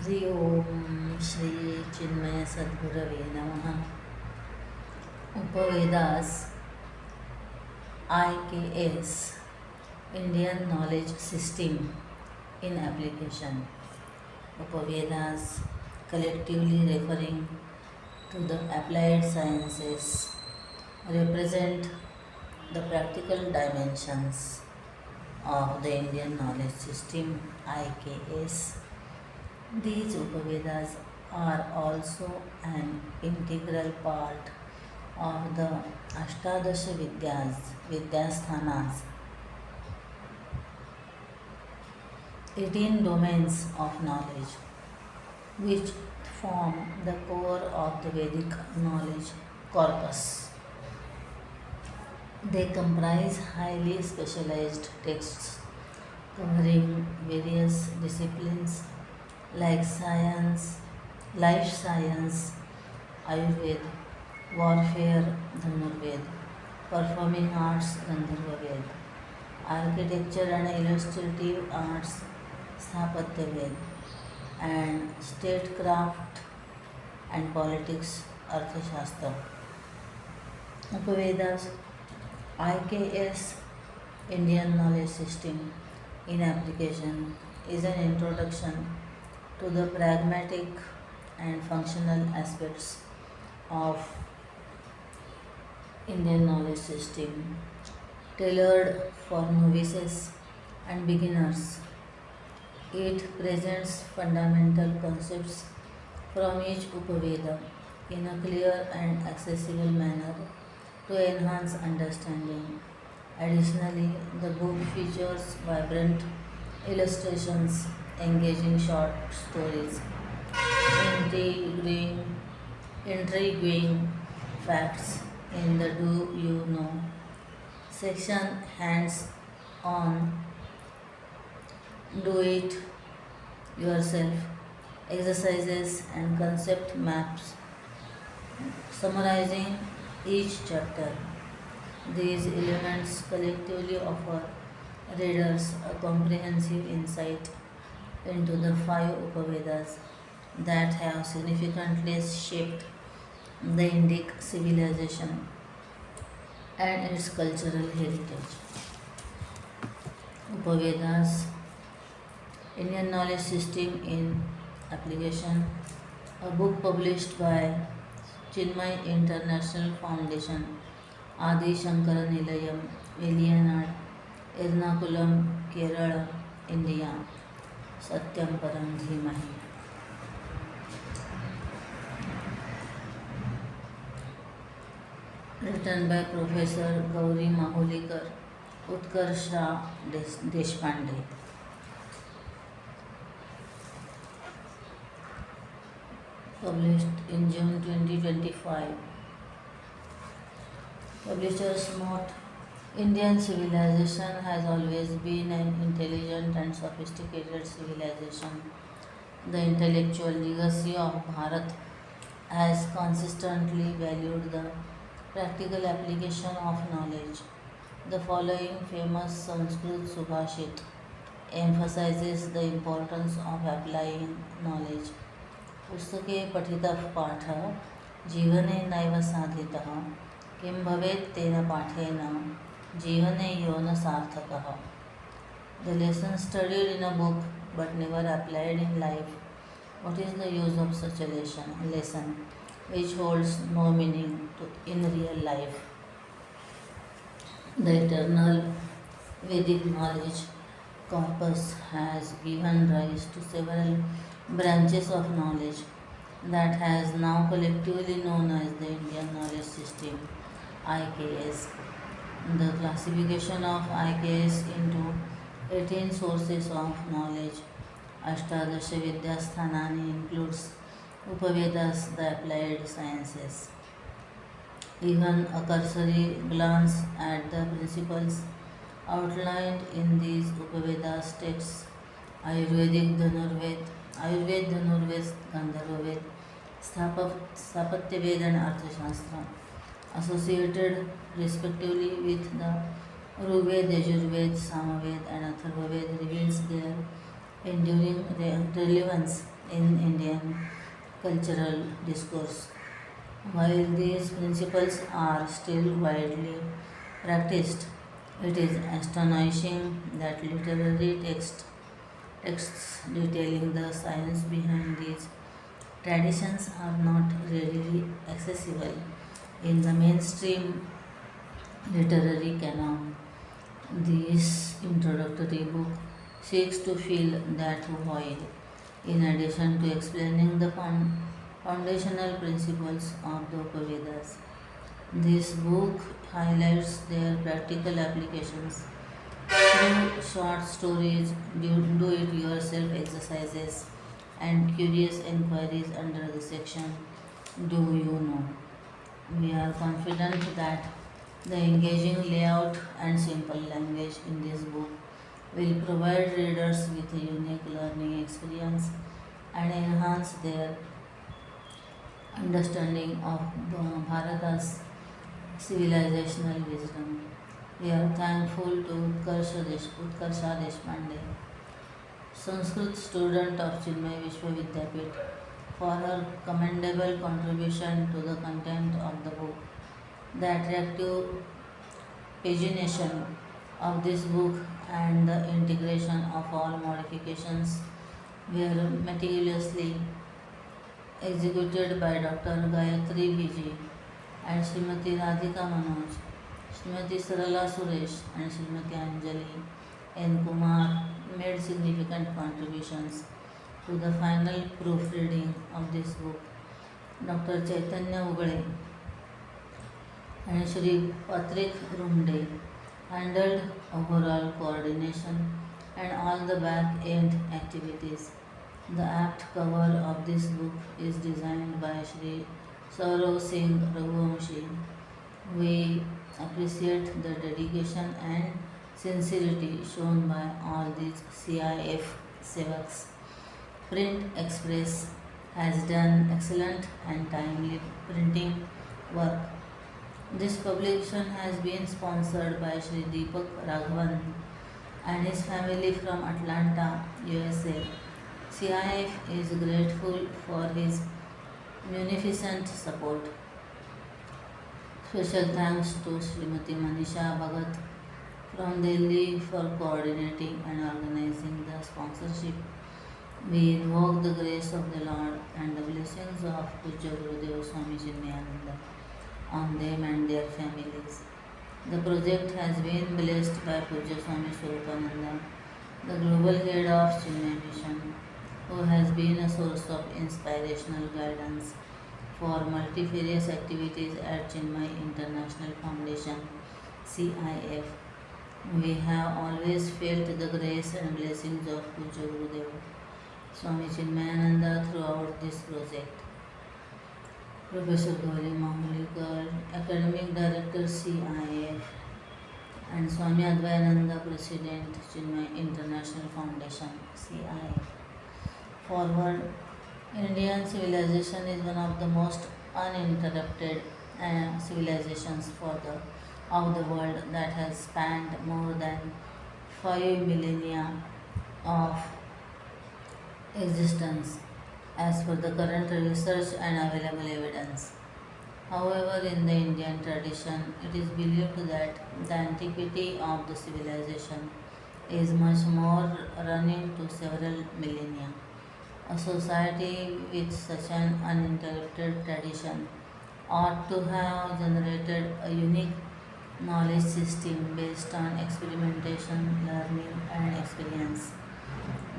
हरि ओम श्री चिन्मय सद्गुरवे नमः. Upavedas IKS Indian Knowledge System in application. Upavedas, collectively referring to the applied sciences, represent the practical dimensions of the Indian knowledge system IKS. These Upavedas are also an integral part of the Ashtadasha Vidyasthanas, 18 domains of knowledge, which form the core of the Vedic knowledge corpus. They comprise highly specialized texts covering various disciplines like science, life science, Ayurveda, warfare, Dhanurveda, performing arts, Gandharva, architecture and illustrative arts, Sthapatya, and statecraft and politics, Arthashastra. Upavedas IKS Indian knowledge system in application is an introduction to the pragmatic and functional aspects of Indian knowledge system, tailored for novices and beginners. It presents fundamental concepts from each Upaveda in a clear and accessible manner to enhance understanding. Additionally, the book features vibrant illustrations, engaging short stories, intriguing facts in the Do You Know section, hands on, do it yourself exercises, and concept maps summarizing each chapter. These elements collectively offer readers a comprehensive insight into the five Upavedas that have significantly shaped the Indic civilization and its cultural heritage. Upavedas, Indian knowledge system in application, a book published by Chinmaya International Foundation, Adi Shankara Nilayam, Veliyanad, Ernakulam, Kerala, India. Satyam Param Dhimahi. Written by Professor Gauri Mahulikar, Utkarsha Deshpande. Published in June 2025. Publisher's note: Indian civilization has always been an intelligent and sophisticated civilization. The intellectual legacy of Bharat has consistently valued the practical application of knowledge. The following famous Sanskrit Subhashit emphasizes the importance of applying knowledge. पुस्तके पठितः पाठः जीवने नैव साधितः किं भवेत् तेन पाठेन जीवने यो न सार्थकः. The lesson studied in a book but never applied in life. What is the use of such a lesson which holds no meaning in real life? The eternal Vedic knowledge corpus has given rise to several branches of knowledge that has now collectively known as the Indian knowledge system IKS. The classification of IKS into 18 sources of knowledge, Ashtadasha Vidyasthanani, includes Upavedas, the applied sciences. Even a cursory glance at the principles outlined in these Upavedas texts, Ayurveda Dhanurved, Gandharva, Sthapatya and Arthashastra, associated respectively with the Rigveda, Yajurveda, Samaveda and Atharvaveda, reveals their enduring relevance in Indian cultural discourse. While these principles are still widely practiced, it is astonishing that literary texts detailing the science behind these traditions are not readily accessible in the mainstream literary canon. This introductory book seeks to fill that void in addition to explaining the foundational principles of the Upavedas. This book highlights their practical applications through short stories, do it yourself exercises, and curious inquiries under the section Do You Know? We are confident that the engaging layout and simple language in this book will provide readers with a unique learning experience and enhance their understanding of Bharata's civilizational wisdom. We are thankful to Utkarsha Deshpande, Sanskrit student of Chinmaya Vishwavidyapit, for her commendable contribution to the content of the book. The attractive pagination of this book and the integration of all modifications were meticulously executed by Dr. Gayatri Viji and Srimati Radhika Manoj, Srimati Sarala Suresh and Srimati Anjali N. Kumar made significant contributions to the final proofreading of this book. Dr. Chaitanya Ugale and Shri Patrik Rumde handled overall coordination and all the back end activities. The apt cover of this book is designed by Shri Saurav Singh Raghuvamshi. We appreciate the dedication and sincerity shown by all these CIF Sevaks. Print Express has done excellent and timely printing work. This publication has been sponsored by Shri Deepak Raghavan and his family from Atlanta, USA. CIF is grateful for his munificent support. Special thanks to Srimati Manisha Bhagat from Delhi for coordinating and organizing the sponsorship. We invoke the grace of the Lord and the blessings of Pujya Gurudev Swami Chinmayananda on them and their families. The project has been blessed by Pujya Swami Swarupananda, the global head of Chinmaya Mission, who has been a source of inspirational guidance for multifarious activities at Chinmaya International Foundation (CIF). We have always felt the grace and blessings of Pujya Gurudev Swami Chinmayananda throughout this project. Professor Gauri Mahulikar, Academic Director CIF, and Swami Advayananda, President Chinmaya International Foundation CIF. Forward, Indian civilization is one of the most uninterrupted civilizations of the world that has spanned more than 5 millennia of existence as per the current research and available evidence. However, in the Indian tradition, it is believed that the antiquity of the civilization is much more, running to several millennia. A society with such an uninterrupted tradition ought to have generated a unique knowledge system based on experimentation, learning, and experience.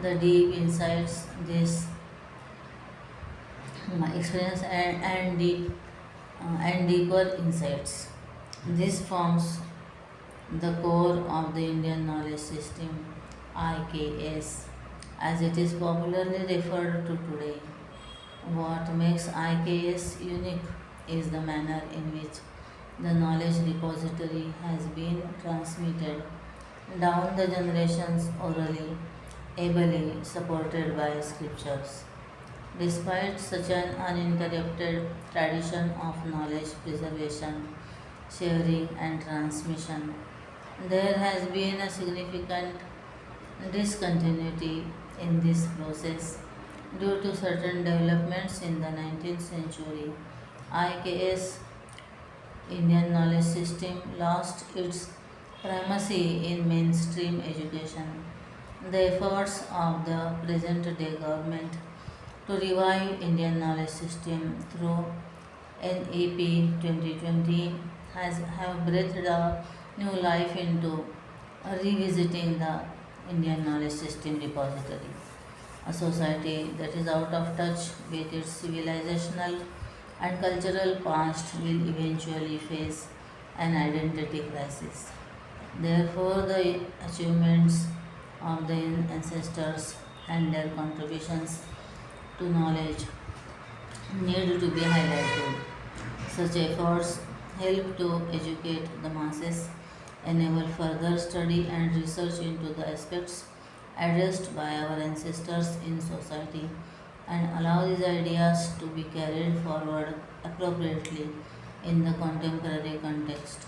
The deep insights this experience and deeper insights. This forms the core of the Indian knowledge system, IKS, as it is popularly referred to today. What makes IKS unique is the manner in which the knowledge repository has been transmitted down the generations orally, ably supported by scriptures. Despite such an uninterrupted tradition of knowledge preservation, sharing, and transmission, there has been a significant discontinuity in this process Due to certain developments in the 19th century, IKS Indian knowledge system lost its primacy in mainstream education. The efforts of the present day government to revive Indian knowledge system through NEP 2020 have breathed a new life into revisiting the Indian knowledge system repository. A society that is out of touch with its civilizational and cultural past will eventually face an identity crisis. Therefore, the achievements of the ancestors and their contributions to knowledge need to be highlighted. Such efforts help to educate the masses, enable further study and research into the aspects addressed by our ancestors in society, and allow these ideas to be carried forward appropriately in the contemporary context.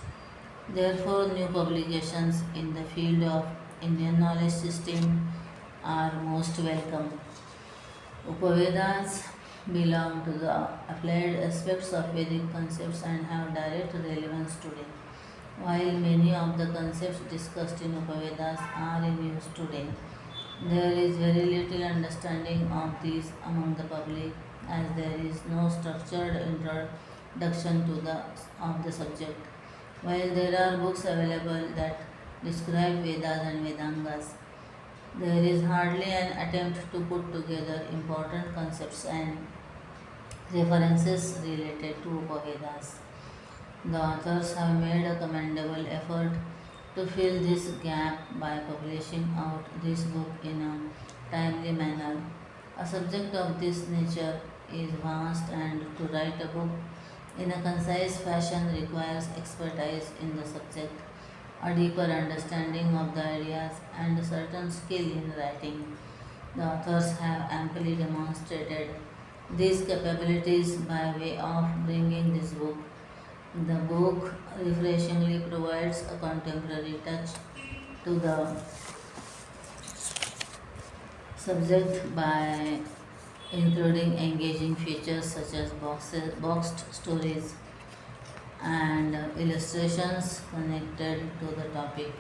Therefore, new publications in the field of Indian knowledge system are most welcome. Upavedas belong to the applied aspects of Vedic concepts and have direct relevance today. While many of the concepts discussed in Upavedas are in use today, there is very little understanding of these among the public, as there is no structured introduction to the subject. While there are books available that describe Vedas and Vedangas, there is hardly an attempt to put together important concepts and references related to Upavedas. The authors have made a commendable effort to fill this gap by publishing out this book in a timely manner. A subject of this nature is vast, and to write a book in a concise fashion requires expertise in the subject, a deeper understanding of the ideas, and a certain skill in writing. The authors have amply demonstrated these capabilities by way of bringing this book. The book refreshingly provides a contemporary touch to the subject by including engaging features such as boxed stories and illustrations connected to the topic.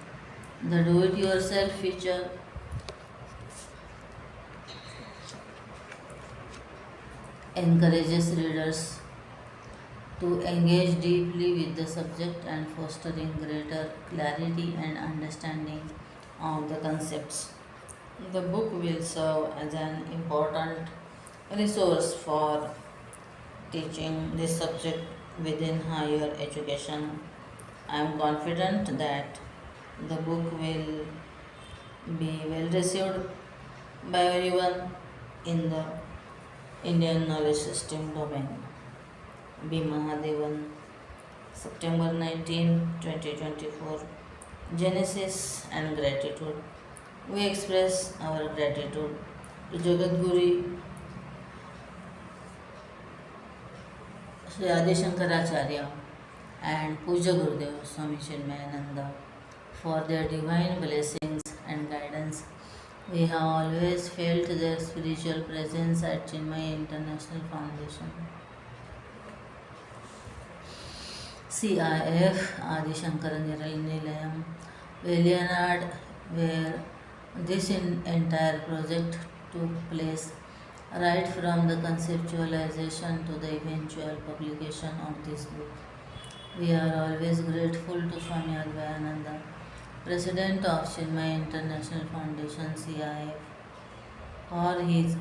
The do it yourself feature encourages readers to engage deeply with the subject and fostering greater clarity and understanding of the concepts. The book will serve as an important resource for teaching this subject within higher education. I am confident that the book will be well received by everyone in the Indian knowledge system domain. B. Mahadevan, September 19, 2024. Genesis and gratitude. We express our gratitude to Jagadguru Sri Adi Shankaracharya and Puja Gurudev Swami Chinmayananda for their divine blessings and guidance. We have always felt their spiritual presence at Chinmaya International Foundation. CIF Adi Shankara Nilayam, Velianad, where this entire project took place, right from the conceptualization to the eventual publication of this book. We are always grateful to Swami Advayananda, President of Chinmaya International Foundation CIF, for his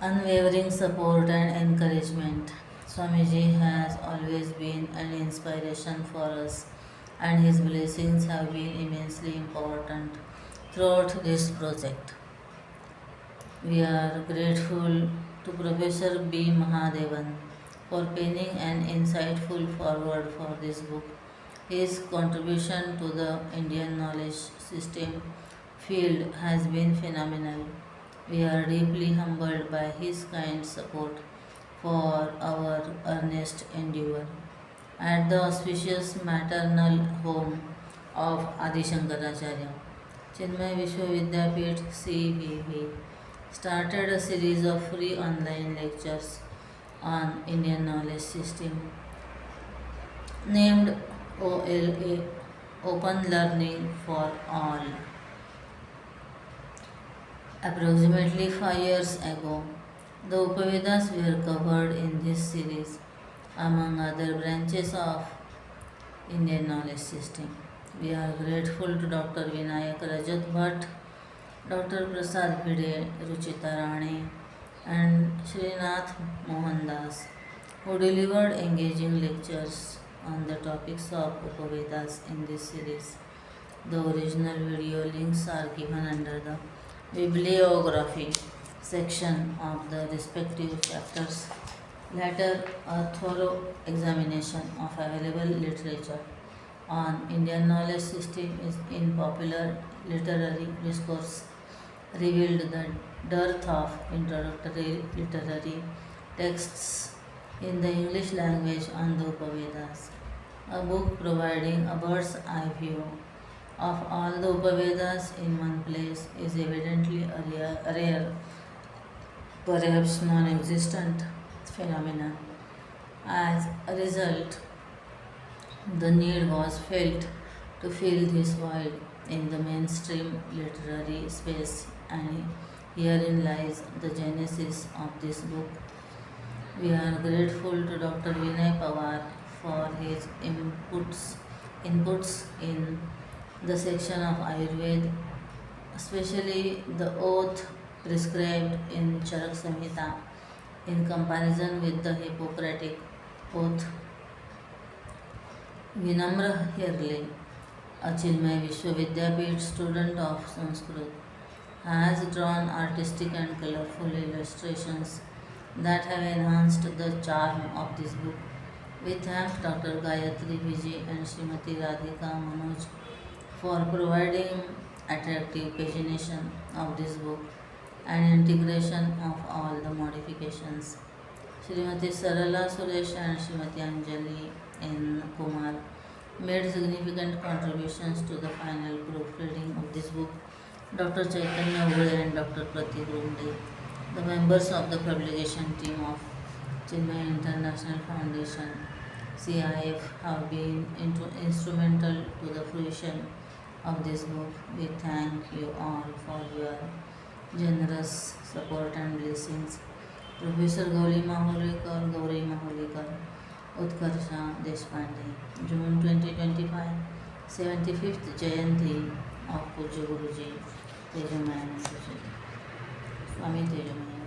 unwavering support and encouragement. Swamiji has always been an inspiration for us, and his blessings have been immensely important throughout this project. We are grateful to Professor B. Mahadevan for penning an insightful foreword for this book. His contribution to the Indian knowledge system field has been phenomenal. We are deeply humbled by his kind support for our earnest endeavor. At the auspicious maternal home of Adi Shankaracharya. Chinmaya Vishwavidyapith CVV started a series of free online lectures on Indian knowledge system named OLA, Open Learning for All. Approximately 5 years ago, the Upavedas were covered in this series, among other branches of Indian knowledge system. We are grateful to Dr. Vinayak Rajat Bhatt, Dr. Prasad Bhide, Ruchita Rane, and Srinath Mohandas, who delivered engaging lectures on the topics of Upavedas in this series. The original video links are given under the bibliography section of the respective chapters. Later, a thorough examination of available literature on Indian knowledge system is in popular literary discourse revealed the dearth of introductory literary texts in the English language on the Upavedas. A book providing a bird's eye view of all the Upavedas in one place is evidently a rare, perhaps non existent phenomenon. As a result, the need was felt to fill this void in the mainstream literary space, and herein lies the genesis of this book. We are grateful to Dr. Vinay Pawar for his inputs in the section of Ayurveda, especially the oath prescribed in Charak Samhita in comparison with the Hippocratic oath. Vinamra Herle, a Chinmaya Vishwavidyapith student of Sanskrit, has drawn artistic and colorful illustrations that have enhanced the charm of this book. We thank Dr. Gayatri Vijay and Srimati Radhika Manoj for providing attractive pagination of this book and integration of all the modifications. Srimati Sarala Suresh and Srimati Anjali N. Kumar made significant contributions to the final proofreading of this book. Dr. Chaitanya Ule and Dr. Pratik Rumde, the members of the publication team of Chinmaya International Foundation CIF, have been instrumental to the fruition of this book. We thank you all for your generous support and blessings. Professor Gauri Maholekar, Utkarsha Deshpande, June 2025, 75th Jayanti of Pujya Guruji, Tejamaya Swami Tejamaya.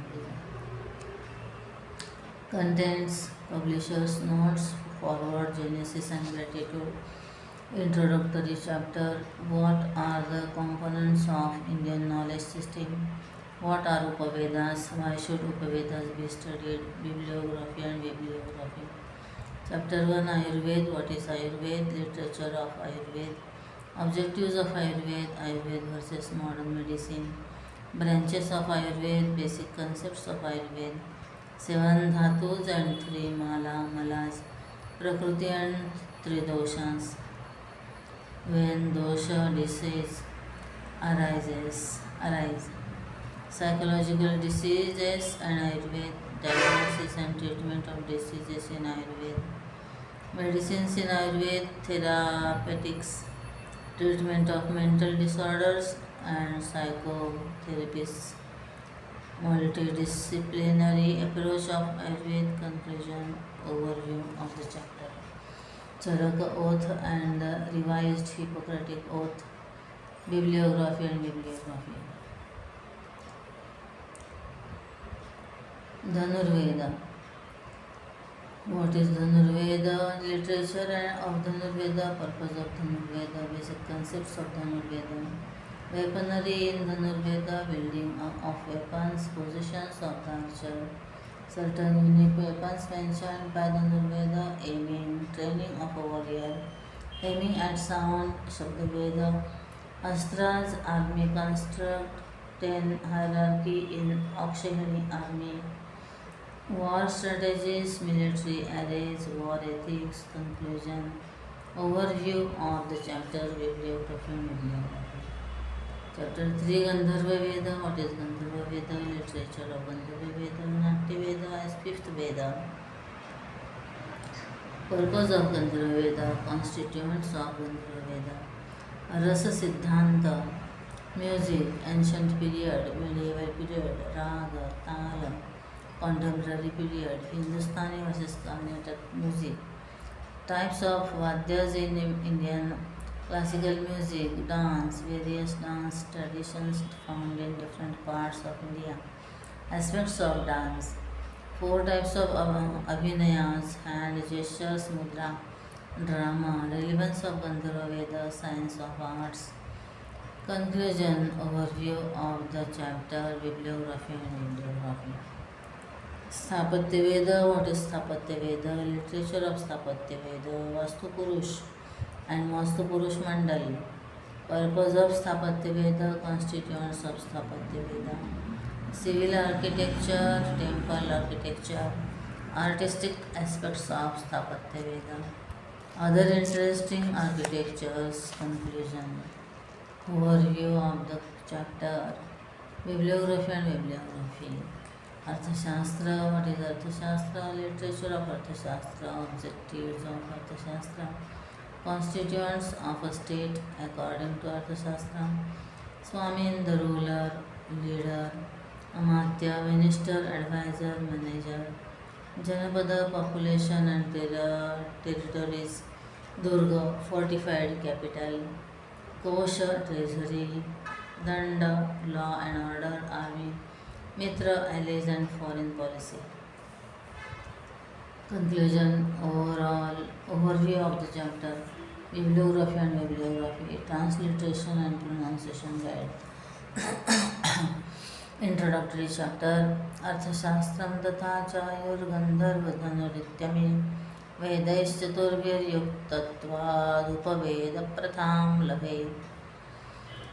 Contents, publishers' notes, forward, genesis and gratitude. Introductory chapter. What are the components of Indian knowledge system? What are Upavedas? Why should Upavedas be studied? Bibliography and bibliography. Chapter 1, Ayurveda. What is Ayurveda? Literature of Ayurveda. Objectives of Ayurveda. Ayurveda versus modern medicine. Branches of Ayurveda. Basic concepts of Ayurveda. 7 dhatus and 3 malas. Prakriti and 3 doshas. When dosha disease arise. Psychological diseases and Ayurveda. Diagnosis and treatment of diseases in Ayurveda. Medicines in Ayurveda. Therapeutics. Treatment of mental disorders and psychotherapies. Multidisciplinary approach of Ayurveda. Conclusion. Overview of the chapter. Charaka Oath and the revised Hippocratic Oath. Bibliography and bibliography. Dhanurveda. What is Dhanurveda? Literature of Dhanurveda. Purpose of Dhanurveda. Basic concepts of Dhanurveda. Weaponry in Dhanurveda. Building of weapons. Positions of the archer. Certain unique weapons mentioned by Dhanurveda. Aiming. Training of a warrior. Aiming at sound. Shabdaveda. Astras. Army construct. 10 hierarchy in Akshayani army. War strategies, military arrays, war ethics, conclusion. Overview of the chapter Bibliography and Bibliography. Chapter 3 Gandharva Veda. What is Gandharva Veda? Literature of Gandharva Veda. Natya Veda as fifth Veda. Purpose of Gandharva Veda. Constituents of Gandharva Veda. Rasa Siddhanta. Music. Ancient period. Medieval period. Raga. Tala. Contemporary period. Hindustani versus Carnatic music. Types of Vadyas in Indian classical music, dance, various dance traditions found in different parts of India. Aspects of dance. Four types of abhinayas, hand gestures, mudra, drama, relevance of Gandharva Veda, science of arts. Conclusion, overview of the chapter, bibliography and bibliography. Sthapatya Veda. What is Sthapatya Veda? Literature of Sthapatya Veda. Vastu Purush and Vastu Purush Mandal. Purpose of Sthapatya Veda. Constituents of Sthapatya Veda. Civil architecture, temple architecture, artistic aspects of Sthapatya Veda. Other interesting architectures. Conclusion. Overview of the chapter. Bibliography and bibliography. Arthashastra. What is Arthashastra? Literature of Arthashastra. Objectives of Arthashastra. Constituents of a state according to Arthashastra. Swamin, the ruler, leader. Amatya, minister, advisor, manager. Janapada, population and territories. Durga, fortified capital. Kosha, treasury. Danda, law and order, army. Mitra, allies and foreign policy. Conclusion, overall overview of the chapter, bibliography and bibliography, transliteration and pronunciation guide. Introductory chapter. Arthashastram तथा चायुर्गन्धर्वधनुरित्यमे वेदैश्चतुर्भिर्युक्तत्वादुपवेदप्रथां लभेत्.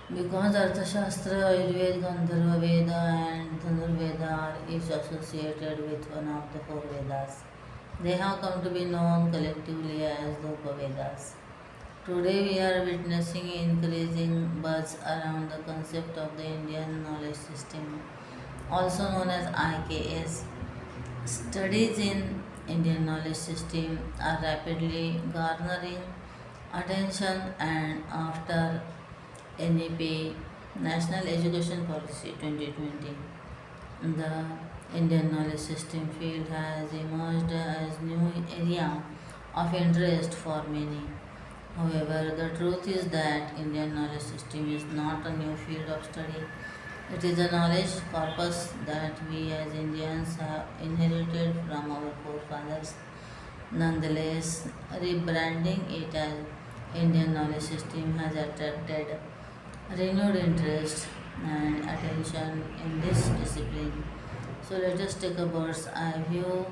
Because Arthashastra, Ayurveda, Gandharva Veda and Dhanurveda are each associated with one of the four Vedas, they have come to be known collectively as the Upavedas. Today we are witnessing increasing buzz around the concept of the Indian knowledge system, also known as IKS. Studies in Indian knowledge system are rapidly garnering attention, and after NEP National Education Policy 2020, the Indian knowledge system field has emerged as new area of interest for many. However, the truth is that Indian knowledge system is not a new field of study. It is a knowledge corpus that we as Indians have inherited from our forefathers. Nonetheless, rebranding it as Indian knowledge system has attracted renewed interest and attention in this discipline. So let us take a bird's eye view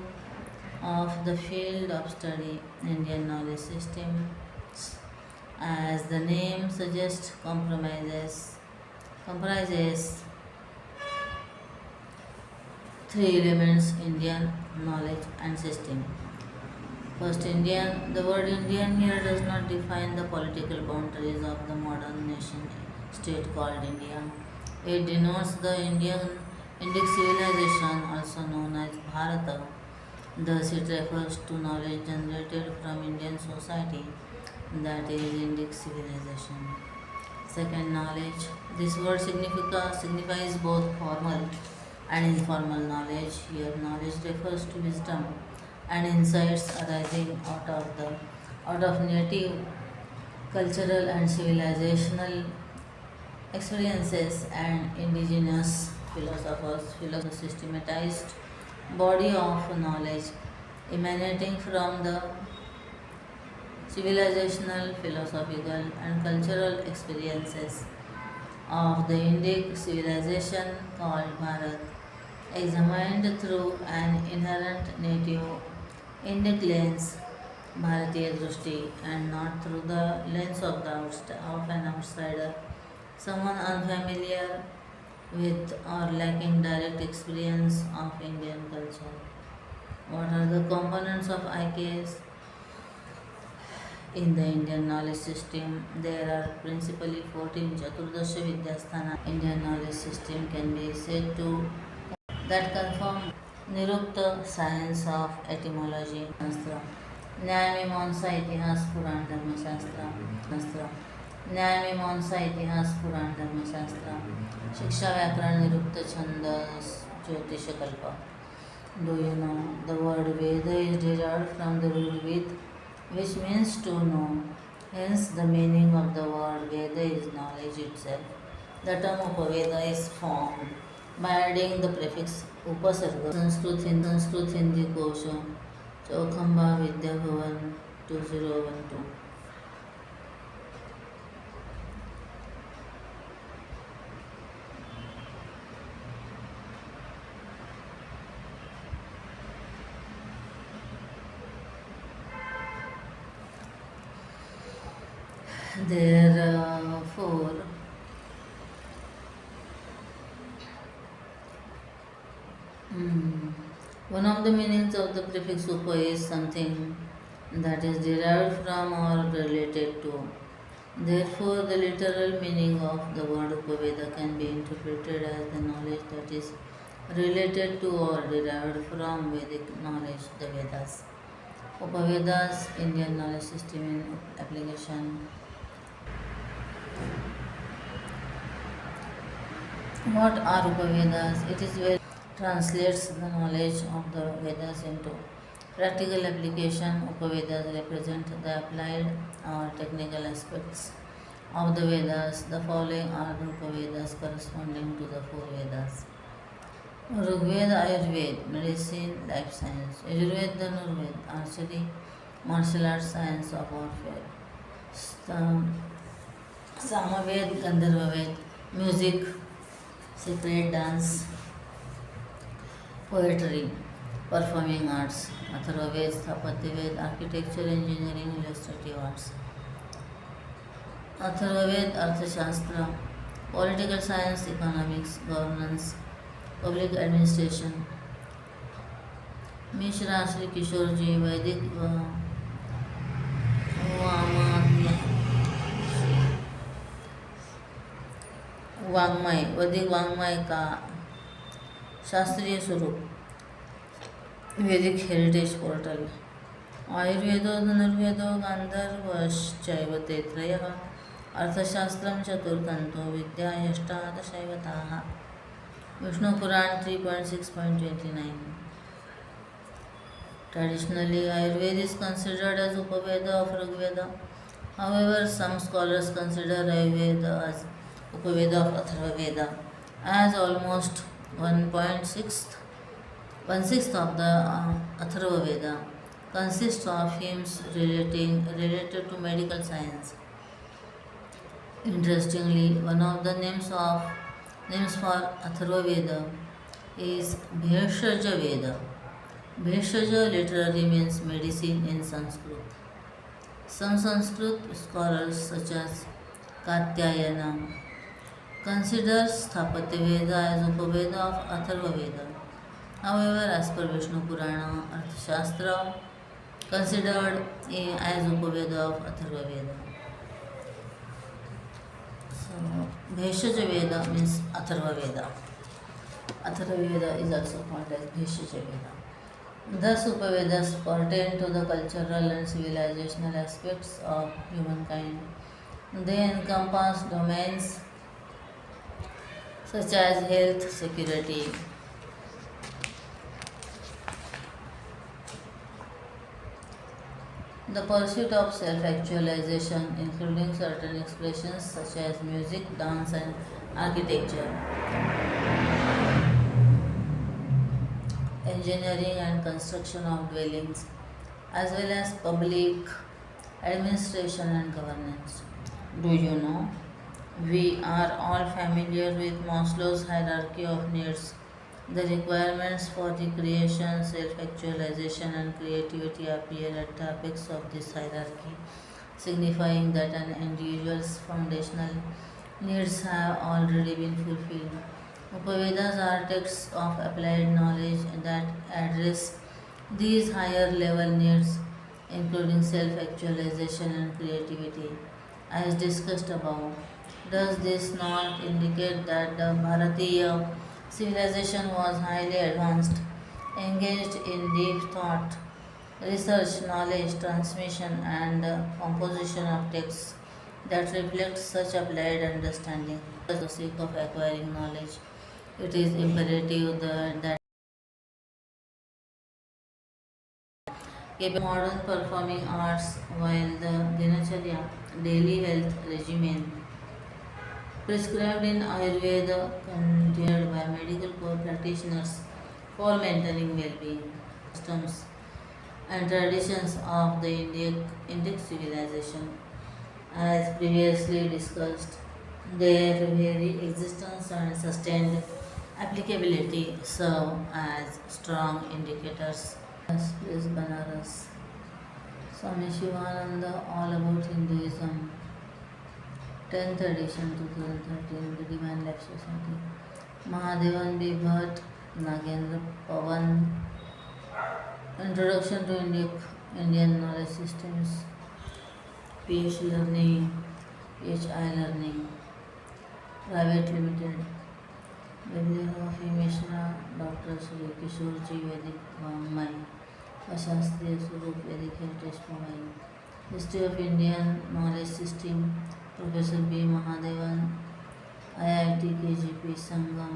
of the field of study, Indian knowledge system. As the name suggests, comprises three elements: Indian, knowledge and system. First, Indian. The word Indian here does not define the political boundaries of the modern nation state called India. It denotes the Indic civilization, also known as Bharata. Thus, it refers to knowledge generated from Indian society, that is, Indic civilization. Second, knowledge. This word signifies both formal and informal knowledge. Here, knowledge refers to wisdom and insights arising out of native cultural and civilizational experiences and indigenous philosophers, systematized body of knowledge emanating from the civilizational, philosophical and cultural experiences of the Indic civilization called Bharat, examined through an inherent native Indic lens, Bharatiya Drushti, and not through the lens of an outsider, someone unfamiliar with or lacking direct experience of Indian culture. What are the components of IKS? In the Indian knowledge system, there are principally 14 Chaturdasha Vidyasthana. Indian knowledge system can be said to that confirm Nirukta science of etymology, Shastra, न्याय मीमांसा इतिहास पुराण धर्मशास्त्र शास्त्र न्याय मीमांसा इतिहास पुराण धर्मशास्त्र शिक्षा व्याकरण निरुक्त छंद ज्योतिष कल्प. Do you know the word Veda is derived from the root Ved, which means to know. Hence, the meaning of the word Veda is knowledge itself. The term Upaveda is formed by adding the prefix Upasarga. Sanskrit Hindi Kosha Chaukhamba Vidya Bhavan 2012. Therefore, one of the meanings of the prefix upa is something that is derived from or related to. Therefore, the literal meaning of the word Upaveda can be interpreted as the knowledge that is related to or derived from Vedic knowledge, the Vedas. Upavedas, Indian knowledge system in application. What are Upavedas? It is where translates the knowledge of the Vedas into practical application. Upavedas represent the applied or technical aspects of the Vedas. The following are the Upavedas corresponding to the four Vedas. Rigveda, Ayurveda, medicine, life science. Yajurveda, Dhanurveda, archery, martial arts, science of warfare. Samaved, Gandharvaved, music, sacred dance, poetry, performing arts. Atharvaved, Sthapatyaved, architecture, engineering, illustrative arts. Atharvaved, Arthashastra, political science, economics, governance, public administration. Mishra Shri किशोर जी वैदिक वाङ्मय वैदिक वाङ्मय का शास्त्रीय स्वरूप वैदिक heritage portal. आयुर्वेदो धनुर्वेदो गान्धर्वश्चैव ते त्रयः अर्थशास्त्रं चतुर्थन्तो विद्या अष्टादशैवताः. Vishnu Puran 3.6.29. Traditionally, Ayurveda is considered as Upaveda of Rigveda. However, some scholars consider Ayurveda as Upaveda of Atharvaveda, as almost 1/6 of the Atharvaveda consists of hymns related to medical science. Interestingly, one of the names for Atharvaveda is Bheshaja Veda. Bheshaja literally means medicine in Sanskrit. Some Sanskrit scholars such as Katyayana consider Sthapatyaveda as Upaveda of Atharvaveda. However, as per Vishnu Purana, Arthashastra considered as Upaveda of Atharvaveda. So, Bheshaja Veda means Atharvaveda. Atharvaveda is also called as Bheshaja Veda. Thus, Upavedas pertain to the cultural and civilizational aspects of humankind. They encompass domains such as health, security, the pursuit of self-actualization, including certain expressions such as music, dance, and architecture, engineering and construction of dwellings, as well as public administration and governance. Do you know? We are all familiar with Maslow's hierarchy of needs. The requirements for the creation, self-actualization and creativity appear at the apex of this hierarchy, signifying that an individual's foundational needs have already been fulfilled. Upavedas are texts of applied knowledge that address these higher level needs in including self actualization and creativity, as discussed above. Does this not indicate that the Bharatiya civilization was highly advanced, engaged in deep thought, research, knowledge transmission, and composition of texts that reflect such applied understanding? For the sake of acquiring knowledge, it is imperative that keep modern performing arts while the dinacharya daily health regimen prescribed in Ayurveda continued by medical practitioners for maintaining well-being customs and traditions of the Indic civilization. As previously discussed, their very existence and sustained applicability serve as strong indicators. Please Banaras. Swami Shivananda, All About Hinduism, 10th edition 2013, The Divine Life Society. Mahadevan B. Bhatt, Nagendra Pavan, Introduction to Indian Knowledge Systems, PH Learning, PHI Learning, Private Limited, Bibliography Mishra, Dr. Sri Kishorji Vedic Vangmai, अशास्त्रीय स्वरूप वैदिक heritage provide history of Indian knowledge system professor B Mahadevan IIT KGP Sangam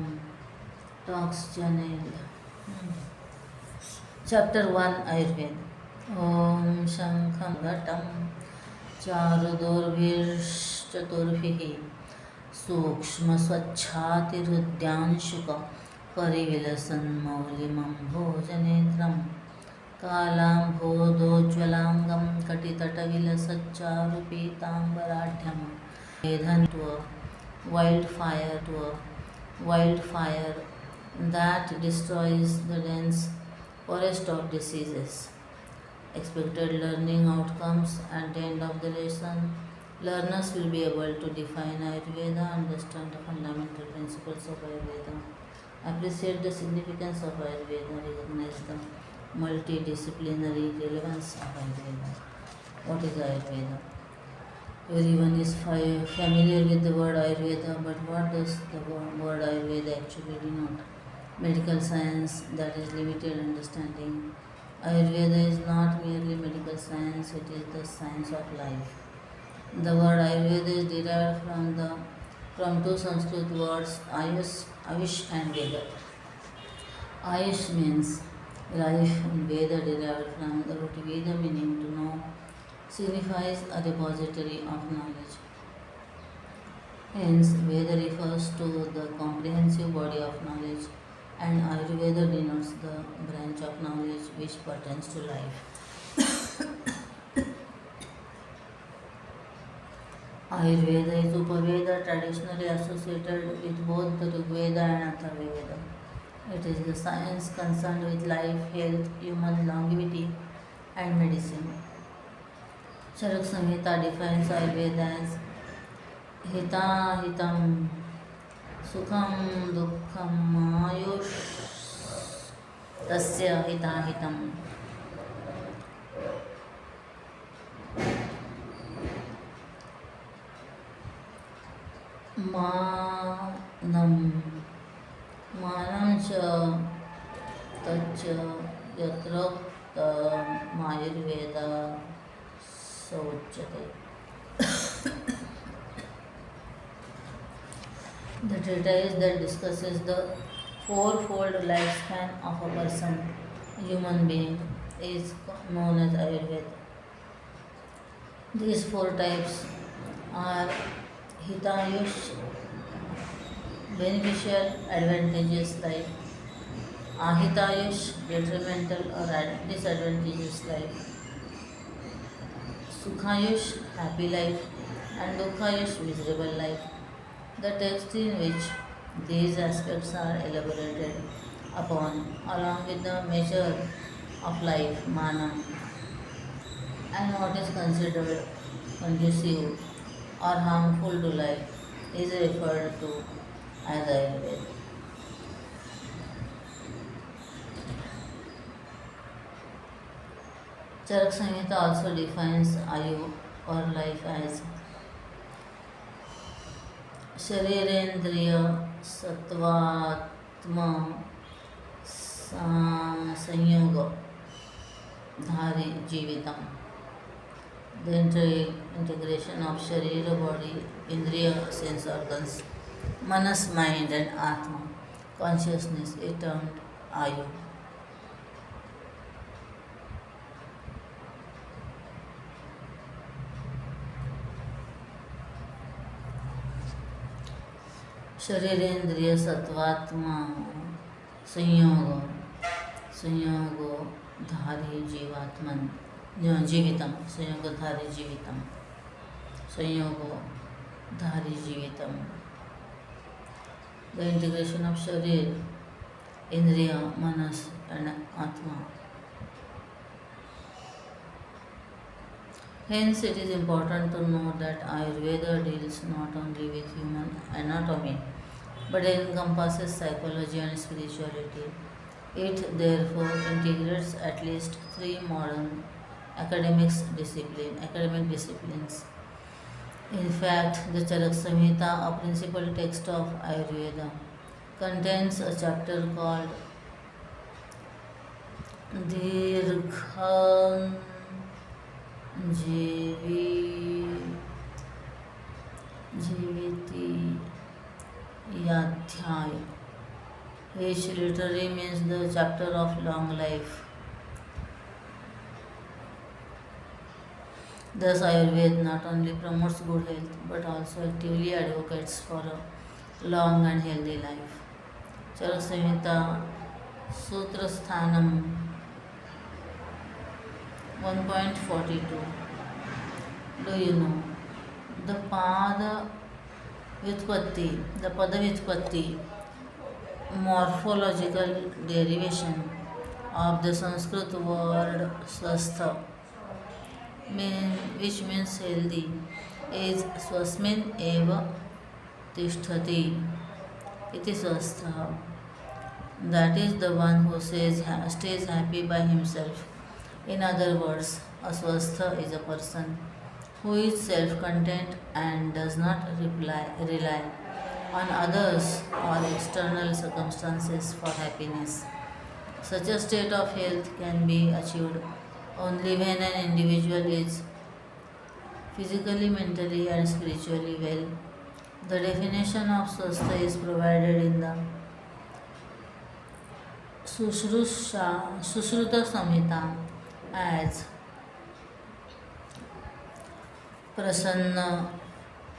talks channel chapter 1 Ayurveda ओम शंखं घटं चारुदोर्भिश्चतुर्भिः सूक्ष्मस्वच्छातिरुद्यांशुक परिविलसन्मौलिमम्भोजनेत्रम् कालाम्भोदोज्ज्वलाङ्गं कटितटविलसच्चारुपीताम्बराढ्यं वेधन् to a wildfire that destroys the dense forest of diseases. Expected learning outcomes at the end of the lesson. Learners will be able to define Ayurveda, understand the fundamental principles of Ayurveda, appreciate the significance of Ayurveda, recognize the multidisciplinary relevance of Ayurveda. What is Ayurveda? Everyone is familiar with the word Ayurveda, but what does the word Ayurveda actually denote? Medical science that is limited understanding. Ayurveda is not merely medical science, it is the science of life. The word Ayurveda is derived from two Sanskrit words, Ayush and Veda. Ayush means life and Veda derived from the root Veda meaning to know signifies a repository of knowledge. Hence, Veda refers to the comprehensive body of knowledge and Ayurveda denotes the branch of knowledge which pertains to life. Ayurveda is Upaveda traditionally associated with both the Rigveda and Atharvaveda. It is the science concerned with life, health, human longevity and medicine. Charak Samhita defines Ayurveda as Hita Hitam Sukham Dukkham Ayush Tasya Hita Hitam. Manam cha tacha yatroktamayurveda sauchyate. The treatise that discusses the fourfold lifespan of a person, human being, is known as Ayurveda. These four types are Hitayush, beneficial, advantageous life; Ahitayush, detrimental or disadvantageous life; Sukhayush, happy life; and Dukhayush, miserable life. The text in which these aspects are elaborated upon, along with the measure of life, manam, and what is considered conducive or harmful to life, is referred to as Ayurveda. Charak Samhita also defines Ayu or life as Sharirendriya Sattvatma Sanyoga Dhari Jivitam. The integration of Sharira, body, Indriya, sense organs, Manas, mind, and Atma, consciousness, is termed Ayu. शरीरेन्द्रिय सत्वात्मा संयोग संयोगो धारी जीवात्मन जीवितम संयोगधारी जीवितम संयोगो धारी जीवितम. The integration of sharir, indriya, manas and atma. Hence, it is important to note that Ayurveda deals not only with human anatomy but encompasses psychology and spirituality. It therefore integrates at least three modern academic disciplines. In fact, the Charak Samhita, a principal text of Ayurveda, contains a chapter called Dirghan Jiviti Yadhyay, which literally means the chapter of long life. Thus, Ayurveda not only promotes good health but also actively advocates for a long and healthy life. Charak Samhita Sutra Sthanam 1.42. Do you know the Pada Vyutpatti, morphological derivation of the Sanskrit word swastha, which means healthy, is swasmin eva tishtati iti swastha. That is the one who stays happy by himself. In other words, a swastha is a person who is self-content and does not rely on others or external circumstances for happiness. Such a state of health can be achieved only when an individual is physically, mentally, and spiritually well. The definition of swastha is provided in the Sushruta Samhita as Prasanna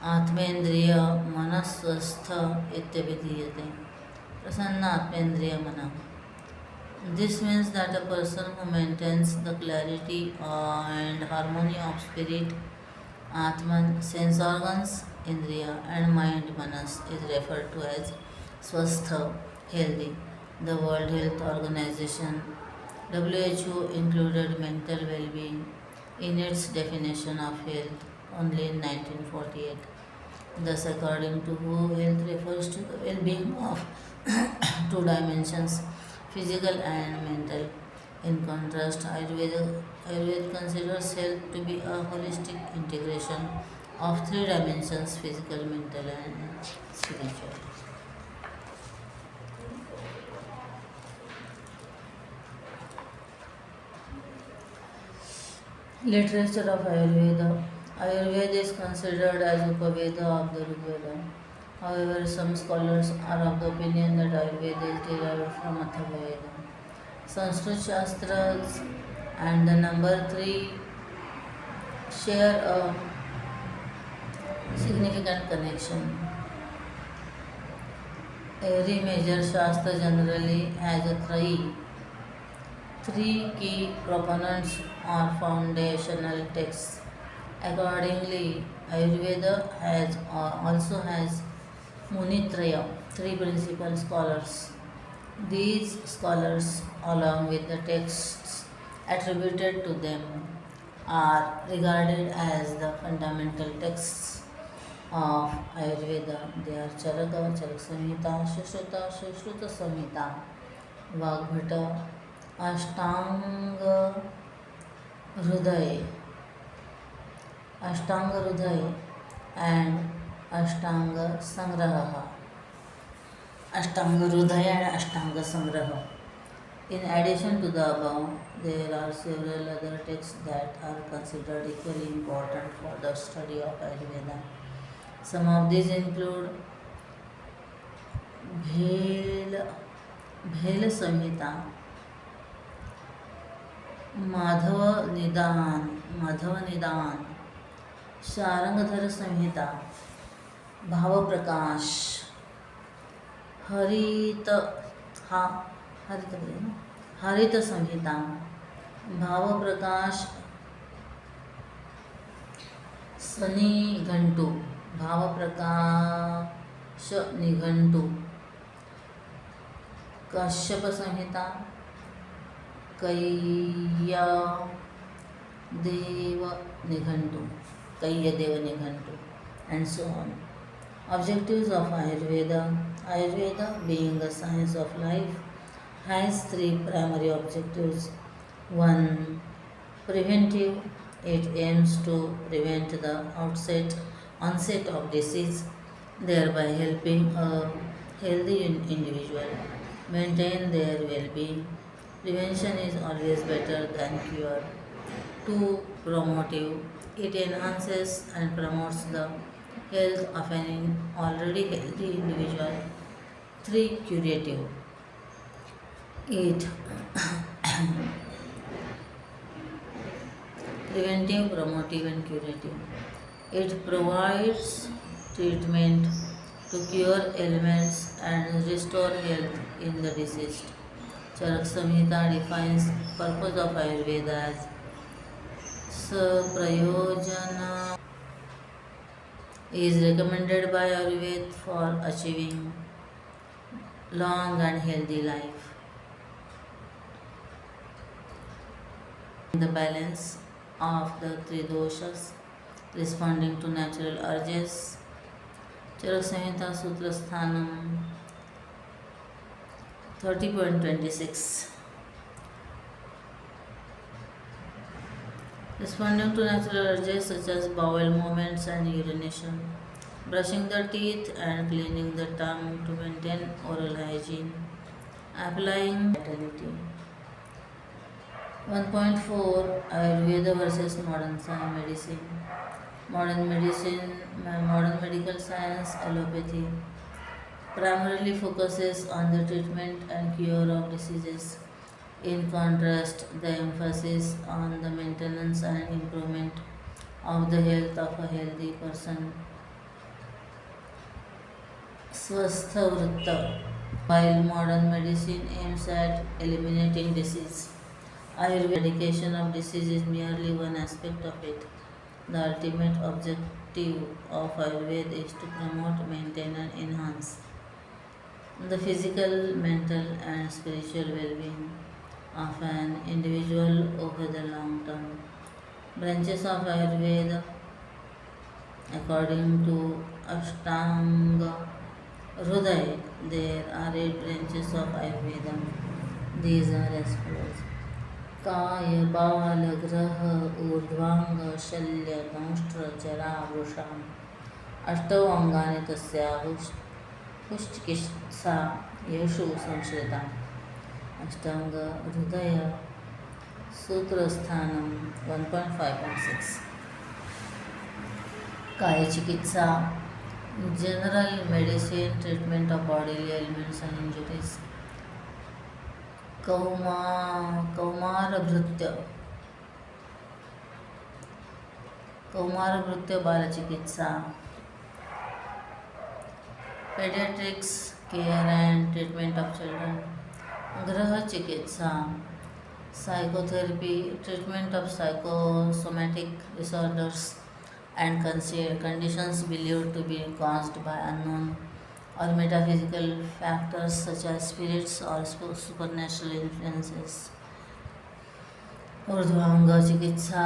Atmendriya Manaswastha Ityabhidhiyate. Prasanna Atmendriya Mana. This means that a person who maintains the clarity and harmony of spirit, Atman, sense organs, Indriya, and mind, Manas, is referred to as Swastha, healthy. The World Health Organization WHO included mental well-being in its definition of health only in 1948. Thus, according to WHO, health refers to the well-being of two dimensions, physical and mental. In contrast, Ayurveda considers health to be a holistic integration of three dimensions, physical, mental and spiritual. Literature of Ayurveda. Ayurveda is considered as Upaveda of the Rigveda. However, some scholars are of the opinion that Ayurveda is derived from Atharvaveda. Sanskrit Shastras and the number 3 share a significant connection. Every major Shastra generally has three key proponents or foundational texts. Accordingly, Ayurveda also has Munitraya, three principal scholars. These scholars, along with the texts attributed to them, are regarded as the fundamental texts of Ayurveda. They are Charaka, Charak Samhita, Sushruta Samhita, Vagbhata, Ashtanga Hruday, Ashtanga Hruday and Ashtanga Sangraha. Ashtanga Hruday and Ashtanga Sangraha. In addition to the above, there are several other texts that are considered equally important for the study of Ayurveda. Some of these include भेल भेल संहिता, माधव निदान, शारंगधर संहिता, भाव प्रकाश, हरित हा हरित बोले ना, हरित संहिता, भाव प्रकाश सनिघंटु, भाव प्रकाश निघंटु, कश्यप संहिता, कैयदेव Nighantu, and so on. Objectives of Ayurveda. Ayurveda, being a science of life, has three primary objectives. 1. Preventive. It aims to prevent the onset of disease, thereby helping a healthy individual maintain their well-being. Prevention is always better than cure. 2. Promotive. It enhances and promotes the health of an already healthy individual. 3. Curative. It preventive, promotive and curative. It provides treatment to cure ailments and restore health in the deceased. Charak Samhita defines purpose of Ayurveda as Saprayojana is recommended by Ayurveda for achieving long and healthy life. The balance of the three doshas responding to natural urges. Charak Samhita Sutra Sthanam 30.26. Responding to natural urges such as bowel movements and urination, brushing the teeth and cleaning the tongue to maintain oral hygiene, applying vitality. 1.4 Ayurveda versus modern medicine. Modern medical science, allopathy, primarily focuses on the treatment and cure of diseases. In contrast, the emphasis on the maintenance and improvement of the health of a healthy person. Swastha Vritta. While modern medicine aims at eliminating disease, Ayurveda eradication of disease is merely one aspect of it. The ultimate objective of Ayurveda is to promote, maintain and enhance the physical, mental and spiritual well-being of an individual over the long term. Branches of Ayurveda. According to Ashtanga Hruday, there are 8 branches of Ayurveda. These are as follows: काय बाल ग्रह ऊर्ध्वांग शल्य दंष्ट्र जरा वृषाम अष्टौ अंगानि तस्याहुश्चिकित्सा येषु संश्रिता. अष्टांग हृदय सूत्रस्थानम 1.5.6. काय चिकित्सा, general medicine, treatment of bodily ailments and injuries. कौमारभृत्य बालचिकित्सा. Pediatrics, care and treatment of children. Graha चिकित्सा, psychotherapy, treatment of psychosomatic disorders and conditions believed to be caused by unknown or metaphysical factors such as spirits or supernatural influences. ऊर्ध्वांग चिकित्सा,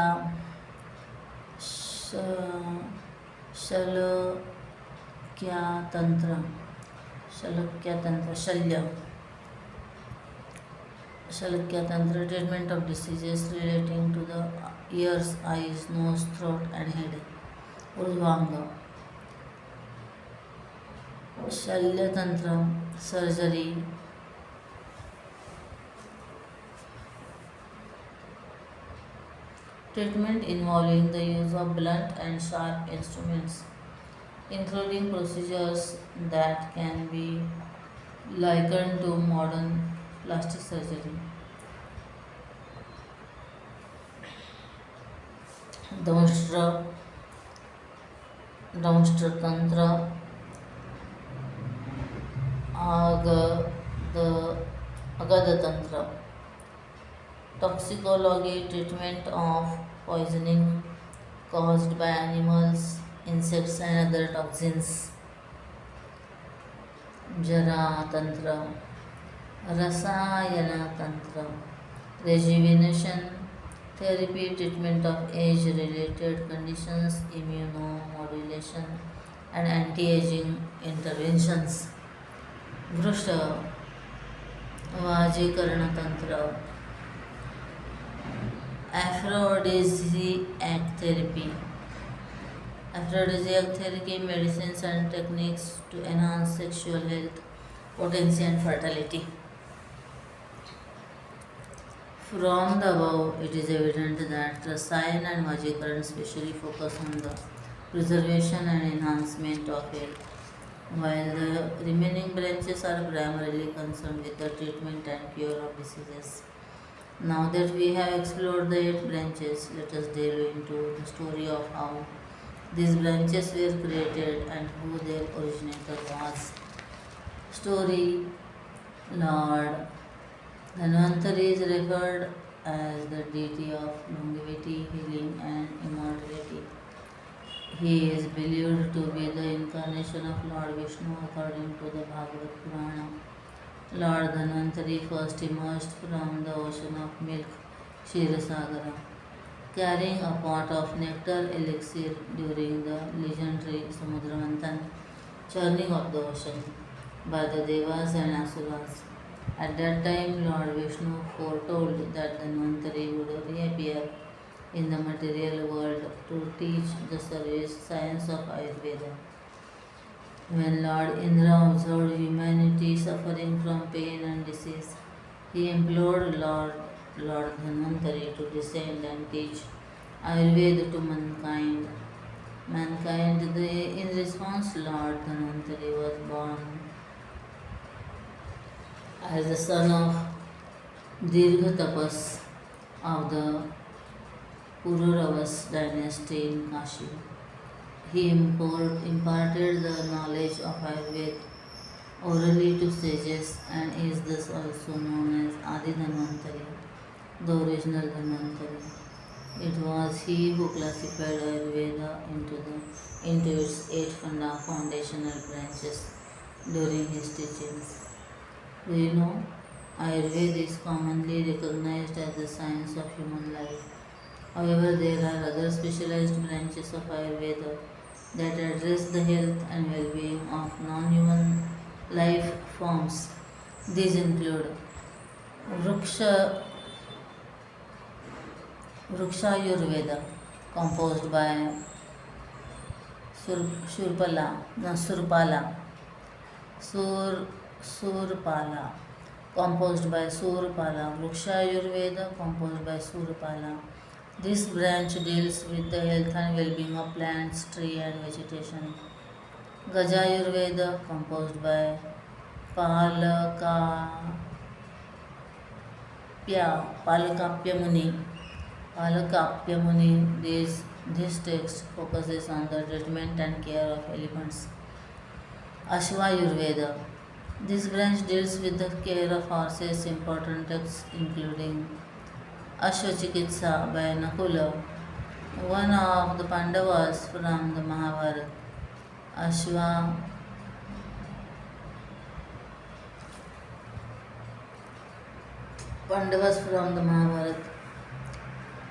शल्यतंत्र, treatment of diseases relating to the ears, eyes, nose, throat, and head. Urvanga, Shalyatantra, surgery, treatment involving the use of blunt and sharp instruments, including procedures that can be likened to modern plastic surgery. Dhamstra, Dhamshtratantra, Aga, the Agadatantra, toxicology, treatment of poisoning caused by animals, insects, and other toxins. Jara Tantra, Rasayana Tantra, rejuvenation therapy, treatment of age related conditions, immunomodulation, and anti aging interventions. Vrusha, Vajikarana Tantra, aphrodisiac therapy. Aphrodisiac therapy, medicines and techniques to enhance sexual health, potency, and fertility. From the above, it is evident that Rasayan and Vajikaran especially focus on the preservation and enhancement of health, while the remaining branches are primarily concerned with the treatment and cure of diseases. Now that we have explored the 8 branches, let us delve into the story of how these branches were created and who their originator was. Story. Lord Dhanvantari is referred as the deity of longevity, healing, and immortality. He is believed to be the incarnation of Lord Vishnu according to the Bhagavad Purana. Lord Dhanvantari first emerged from the ocean of milk, Kshirasagara, carrying a pot of nectar elixir during the legendary Samudramanthan, churning of the ocean, by the Devas and Asuras. At that time, Lord Vishnu foretold that Dhanvantari would reappear in the material world to teach the service science of Ayurveda. When Lord Indra observed humanity suffering from pain and disease, he implored Lord Dhanvantari to descend and teach Ayurveda to mankind. In response, Lord Dhanvantari was born as the son of Dirghatapas of the Pururavas dynasty in Kashi. He imparted the knowledge of Ayurveda orally to sages and is thus also known as Adi Dhanvantari, the original Dhanvantari. It was he who classified Ayurveda into its 8 foundational branches during his teachings. Do you know? Ayurveda is commonly recognized as the science of human life. However, there are other specialized branches of Ayurveda that address the health and well-being of non-human life forms. These include Vriksha, Vrikshayurveda, composed by Surpala, Surpala, composed by Surpala, Vrikshayurveda, composed by Surpala. This branch deals with the health and well-being of plants, tree and vegetation. Gajayurveda, composed by Palakapya, Palakapya Muni. Palakapya Muni, this text focuses on the treatment and care of elephants. Ashwayurveda, this branch deals with the care of horses. Important texts including Ashwachikitsa by Nakula, one of the Pandavas from the Mahabharata. Ashwa Pandavas from the Mahabharata.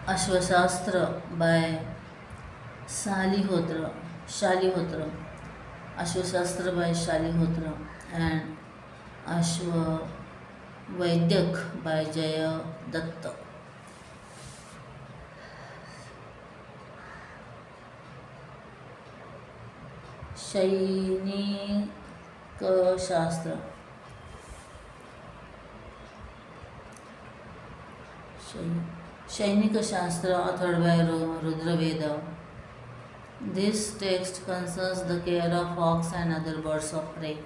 Ashwashastra by Shalihotra. Ashwashastra by Shalihotra and Ashwa Vaidyak by Jaya Datta. शैनिकशास्त्र शैनिकशास्त्र authored by Rudraveda. This text concerns the care of hawks and other birds of prey.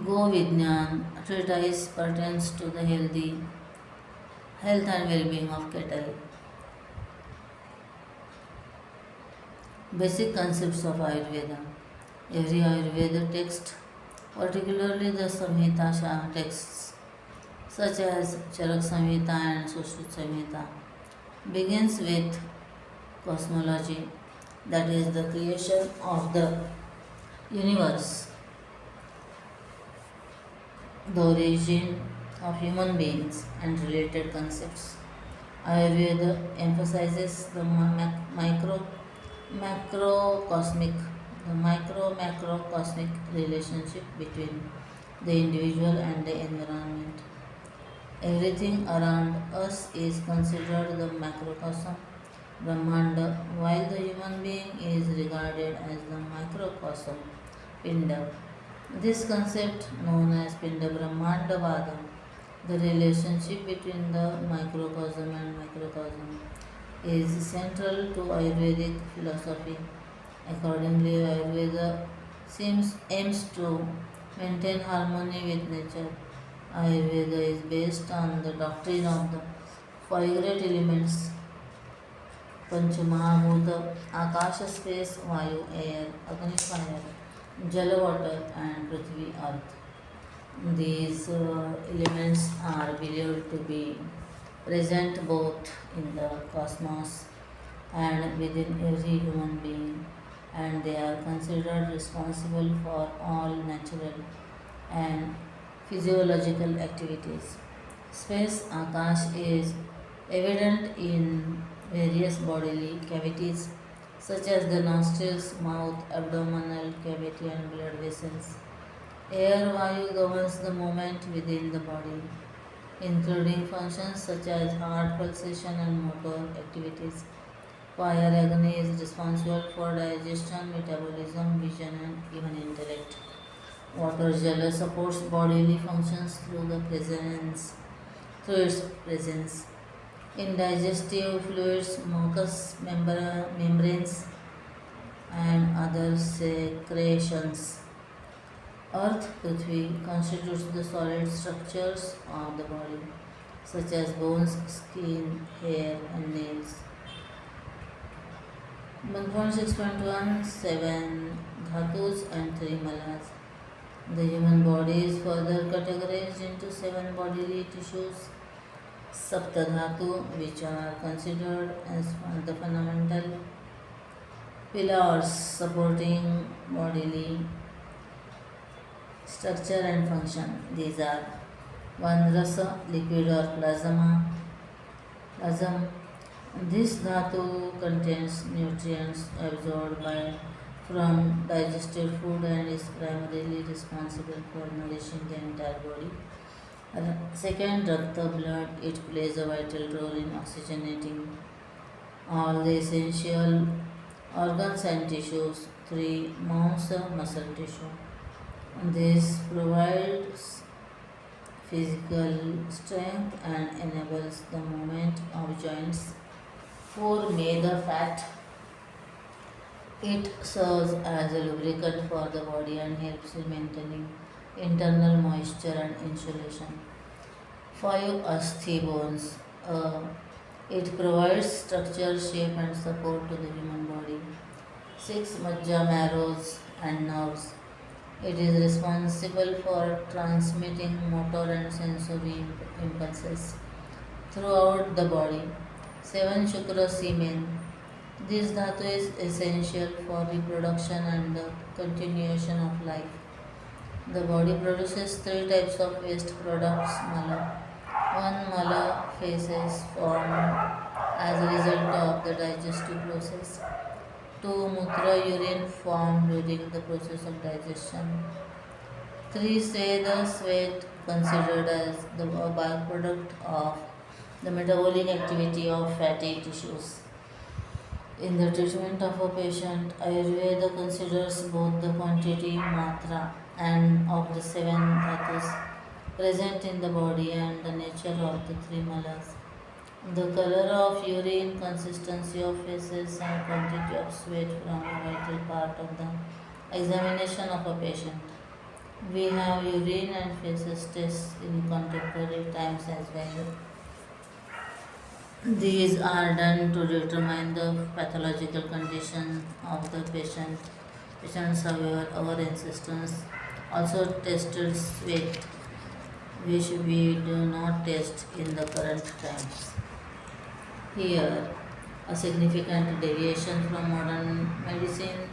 Go Vidyan treatise pertains to the health and well-being of cattle. Basic concepts of Ayurveda. Every Ayurveda text, particularly the Samhita texts such as Charak Samhita and Sushruta Samhita, begins with cosmology, that is the creation of the universe, the origin of human beings and related concepts. Ayurveda emphasizes the macrocosmic, the macrocosmic relationship between the individual and the environment. Everything around us is considered the macrocosm, Brahmanda, while the human being is regarded as the microcosm, Pinda. This concept, known as Pinda Brahmanda Vada, the relationship between the microcosm and macrocosm, is central to Ayurvedic philosophy. Accordingly, Ayurveda aims to maintain harmony with nature. Ayurveda is based on the doctrine of the five great elements Panchamahabhuta, Akasha, space, Vayu, air, Agni, fire, Jala, water, and Prithvi, earth. These elements are believed to be present both in the cosmos and within every human being, and they are considered responsible for all natural and physiological activities. Space Akash is evident in various bodily cavities such as the nostrils, mouth, abdominal cavity, and blood vessels. Air Vayu governs the movement within the body, including functions such as heart pulsation and motor activities. Fire Agni is responsible for digestion, metabolism, vision, and even intellect. Water Jala supports bodily functions through its presence. In digestive fluids, mucous membranes, and other secretions. Earth Prithvi constitutes the solid structures of the body, such as bones, skin, hair, and nails. 1.6.1 7 Dhatus and 3 Malas. The human body is further categorized into 7 bodily tissues. Saptadhatu, which are considered as the fundamental pillars supporting bodily structure and function. These are 1. Rasa, liquid or plasm. This dhatu contains nutrients absorbed from digested food and is primarily responsible for nourishing the entire body. Second, Rakta, blood. It plays a vital role in oxygenating all the essential organs and tissues. 3. Mausa, muscle tissue. This provides physical strength and enables the movement of joints. 4. Meda, fat. It serves as a lubricant for the body and helps in maintaining internal moisture and insulation. 5. Asthi, bones. It provides structure, shape, and support to the human body. 6. Majja, marrows and nerves. It is responsible for transmitting motor and sensory impulses throughout the body. 7. Shukra, semen. This dhatu is essential for reproduction and the continuation of life. The body produces 3 types of waste products. Mala. 1. Mala, feces formed as a result of the digestive process. 2. Mutra, urine formed during the process of digestion. 3. Sweda, sweat, considered as the byproduct of the metabolic activity of fatty tissues. In the treatment of a patient, Ayurveda considers both the quantity, matra, and of the seven dhatus present in the body and the nature of the three malas. The color of urine, consistency of feces, and quantity of sweat from a vital part of the examination of a patient. We have urine and feces tests in contemporary times as well. These are done to determine the pathological condition of the patient. Patients, however, our ancestors also tested sweat, which we do not test in the current times. Here, a significant deviation from modern medicine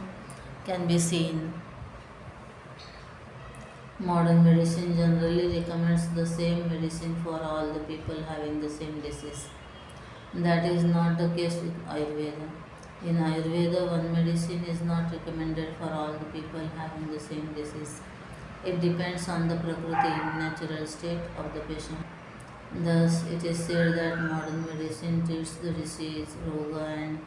can be seen. Modern medicine generally recommends the same medicine for all the people having the same disease. That is not the case with Ayurveda. In Ayurveda, one medicine is not recommended for all the people having the same disease. It depends on the prakriti, natural state of the patient. Thus, it is said that modern medicine treats the disease, roga, and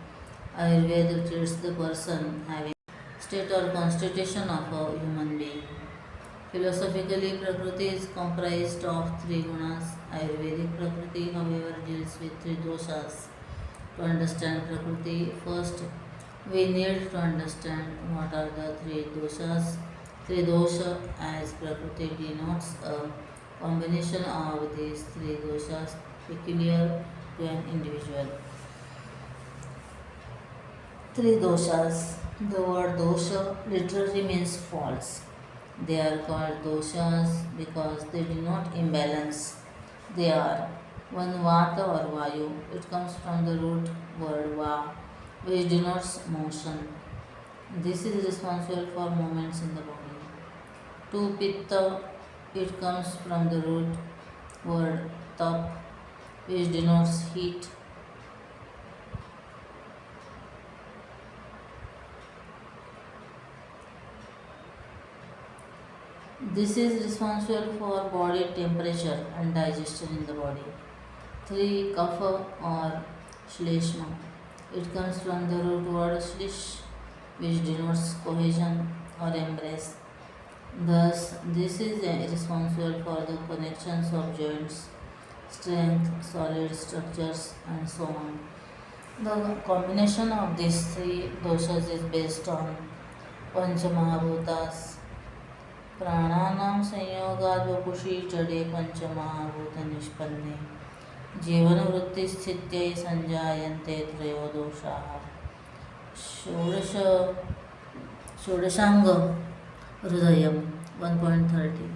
Ayurveda treats the person having state or constitution of a human being. Philosophically, Prakriti is comprised of three gunas. Ayurvedic Prakriti, however, deals with three doshas. To understand Prakriti, first we need to understand what are the three doshas. Three dosha, as Prakriti denotes a combination of these three doshas peculiar to an individual. Three doshas. The word dosha literally means faults. They are called doshas because they denote imbalance. They are one vata or vayu. It comes from the root word va, which denotes motion. This is responsible for movements in the body. Two pitta. It comes from the root word tap, which denotes heat. This is responsible for body temperature and digestion in the body. 3. Kapha or Shleshma. It comes from the root word shlish, which denotes cohesion or embrace. Thus, this is responsible for the connections of joints, strength, solid structures, and so on. The combination of these three doshas is based on Panchamahabhutas. प्राणानां संयोगाद वपुषी जडे पंचमहाभूत निष्पन्ने जीवनवृत्तिस्थित्यै संजायन्ते त्रयो दोषाः षोडश षोडशांग हृदयम 1.30.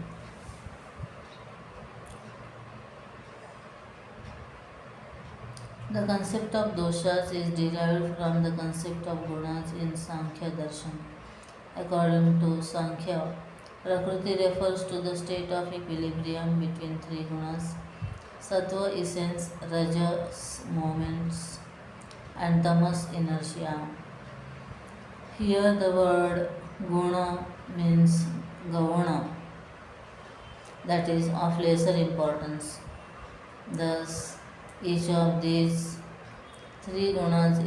The concept of doshas is derived from the concept of gunas in Sankhya Darshan. According to Sankhya, Prakriti refers to the state of equilibrium between three gunas: Sattva essence, Rajas moments, and Tamas inertia. Here the word guna means gavana, that is of lesser importance. Thus, each of these three gunas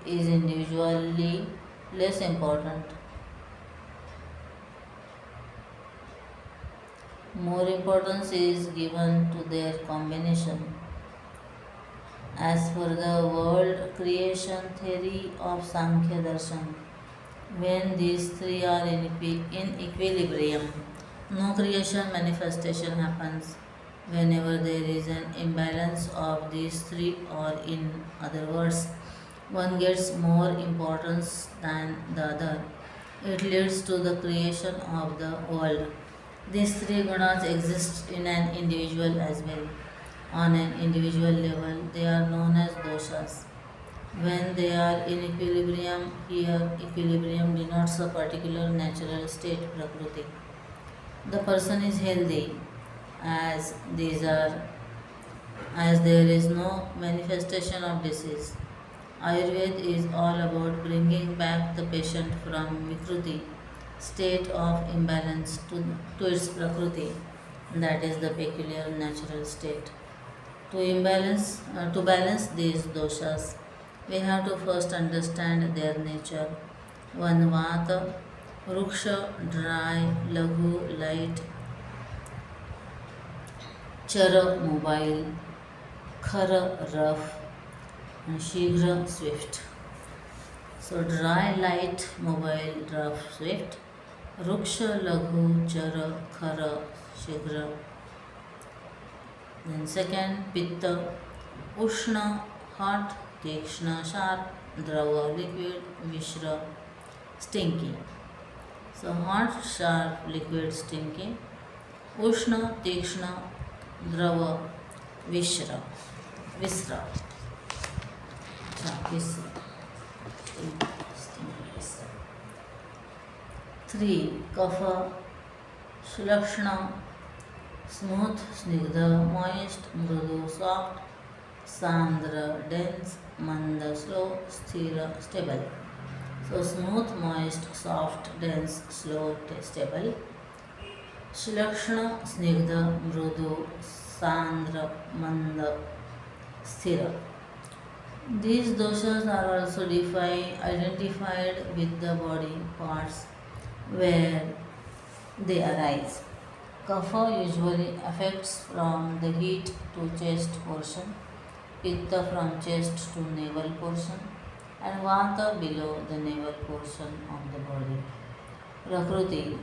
is individually less important. More importance is given to their combination. As per the world creation theory of Sankhya Darshan, when these three are in equilibrium, no creation manifestation happens. Whenever there is an imbalance of these three, or in other words, one gets more importance than the other, it leads to the creation of the world. These three gunas exist in an individual as well. On an individual level, they are known as doshas. When they are in equilibrium, here equilibrium denotes a particular natural state prakriti. The person is healthy as these are as there is no manifestation of disease. Ayurveda is all about bringing back the patient from vikruti, state of imbalance, to its prakriti, that is the peculiar natural state. To balance these doshas, We have to first understand their nature. One Vata, Ruksha, dry, Laghu, light, Chara, mobile, Khara, rough, and Shigra, swift. So dry, light, mobile, rough, swift. Ruksha, Laghu, Chara, Khara, Shigra. Then second, Pitta, Ushna, hot, Tikshna, sharp, Drava, liquid, Mishra, stinky. So hot, sharp, liquid, stinky. Ushna, Tikshna, Drava, Vishra. Visra. Visra. Stinky, Visra. 3. Kapha, Shlakshna, smooth, snigdha, moist, mrudu, soft, sandra, dense, manda, slow, sthira, stable. So smooth, moist, soft, dense, slow, stable. Shlakshna, snigdha, mrudu, sandra, manda, sthira. These doshas are also identified with the body parts where they arise. Kapha usually affects from the heat to chest portion, Pitta from chest to navel portion, and Vata below the navel portion of the body. Prakruti.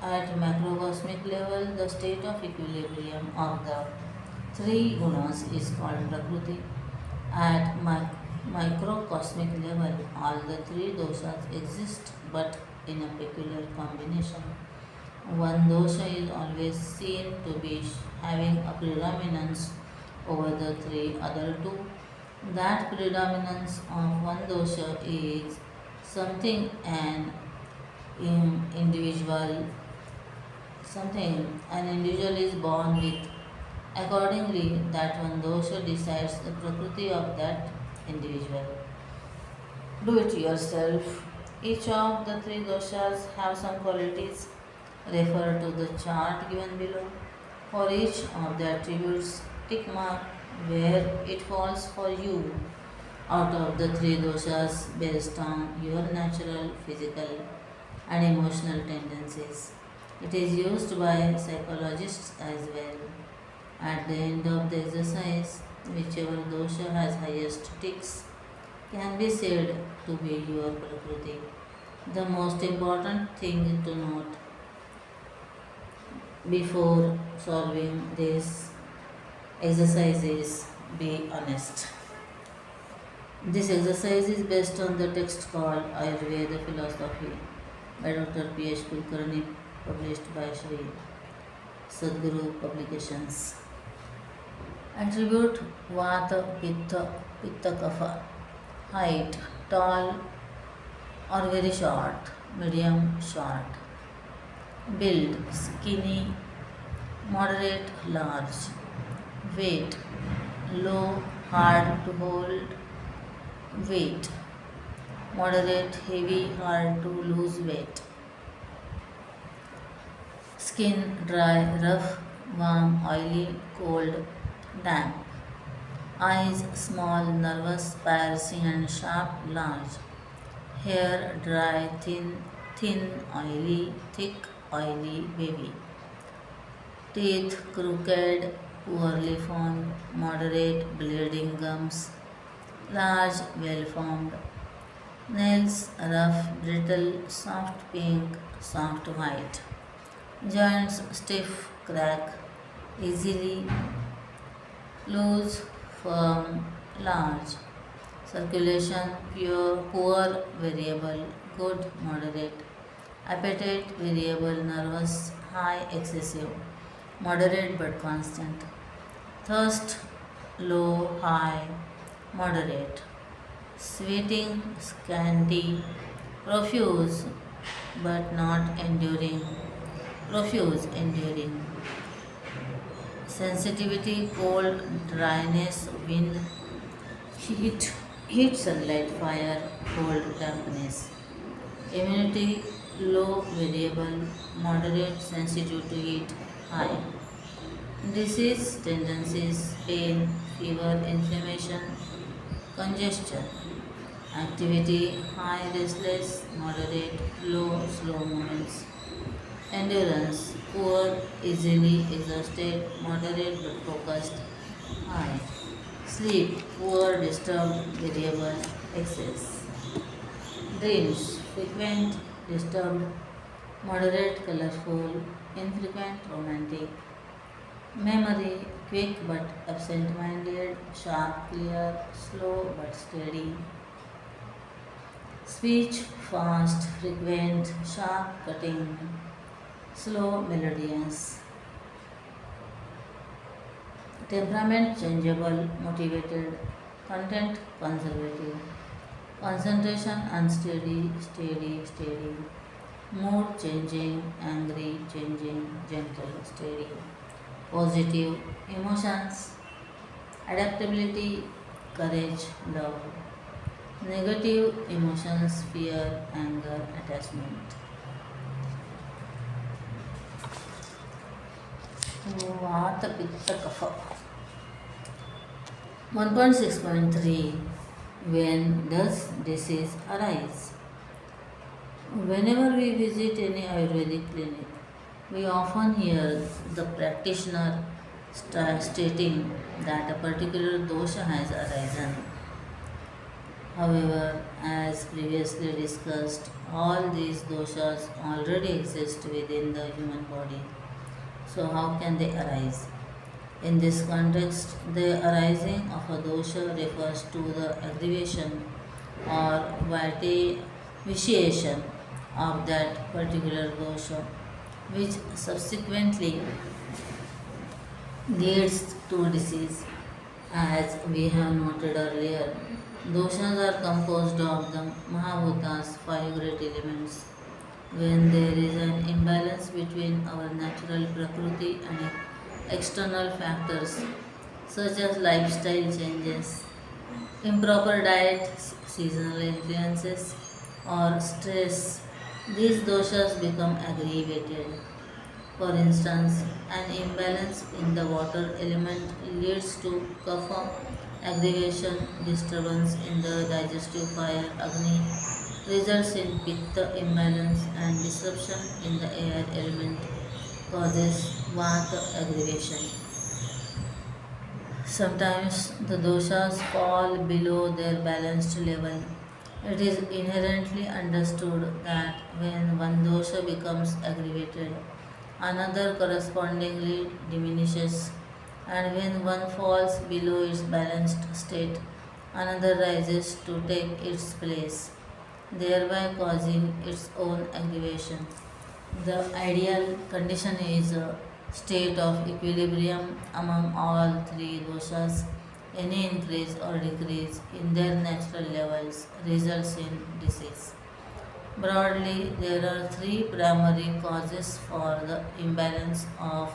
At macrocosmic level, the state of equilibrium of the three gunas is called Prakruti. At microcosmic level, all the three doshas exist but in a peculiar combination. One dosha is always seen to be having a predominance over the three other two. That predominance of one dosha is something individual an individual is born with. Accordingly, that one dosha decides the prakriti of that individual. Do it yourself. Each of the three doshas have some qualities. Refer to the chart given below. For each of the attributes, tick mark where it falls for you out of the three doshas based on your natural, physical, and emotional tendencies. It is used by psychologists as well. At the end of the exercise, whichever dosha has highest ticks can be said to be your prakriti. The most important thing to note before solving this exercise is be honest. This exercise is based on the text called Ayurveda Philosophy by Dr. P.H. Kulkarni, published by Sri Sadguru Publications. Attribute Vata, Pitta Kapha. Height tall or very short, medium, short. Build skinny, moderate, large. Weight low, hard to hold. Weight moderate, heavy, hard to lose weight. Skin dry, rough, warm, oily, cold, damp. Eyes small, nervous, piercing and sharp, large. Hair dry, thin, oily, thick, oily, wavy. Teeth crooked, poorly formed, moderate, bleeding gums, large, well formed. Nails rough, brittle, soft pink, soft white. Joints stiff, crack, easily, loose, firm, large. Circulation pure, poor, variable, good, moderate. Appetite variable, nervous, high, excessive, moderate but constant. Thirst low, high, moderate. Sweating scanty, profuse but not enduring. Profuse, enduring. Sensitivity, cold, dryness, wind, heat, sunlight, fire, cold, dampness. Immunity, low, variable, moderate, sensitive to heat, high. Disease tendencies, pain, fever, inflammation, congestion. Activity high, restless, moderate, low, slow movements. Endurance poor, easily exhausted, moderate but focused, high. Sleep poor, disturbed, variable, excess. Dreams frequent, disturbed, moderate, colorful, infrequent, romantic. Memory quick but absent minded, sharp, clear, slow but steady. Speech fast, frequent, sharp, cutting, slow, melodious. Temperament changeable, motivated, content conservative. Concentration unsteady, steady, steady. Mood changing, angry, changing, gentle, steady. Positive emotions, adaptability, courage, love. Negative emotions, fear, anger, attachment. Vata Pitta Kapha. 1.6.3. When does disease arise? Whenever we visit any Ayurvedic clinic, we often hear the practitioner stating that a particular dosha has arisen. However, as previously discussed, all these doshas already exist within the human body. So, how can they arise? In this context, the arising of a dosha refers to the aggravation or vitiation of that particular dosha, which subsequently leads to disease. As we have noted earlier, doshas are composed of the Mahabhutas, five great elements. When there is an imbalance between our natural prakriti and external factors such as lifestyle changes, improper diet, seasonal influences, or stress, these doshas become aggravated. For instance, an imbalance in the water element leads to kapha aggravation, disturbance in the digestive fire Agni results in pitta imbalance, and disruption in the air element causes vata aggravation. Sometimes the doshas fall below their balanced level. It is inherently understood that when one dosha becomes aggravated, another correspondingly diminishes, and when one falls below its balanced state, another rises to take its place, thereby causing its own aggravation. The ideal condition is a state of equilibrium among all three doshas. Any increase or decrease in their natural levels results in disease. Broadly, there are three primary causes for the imbalance of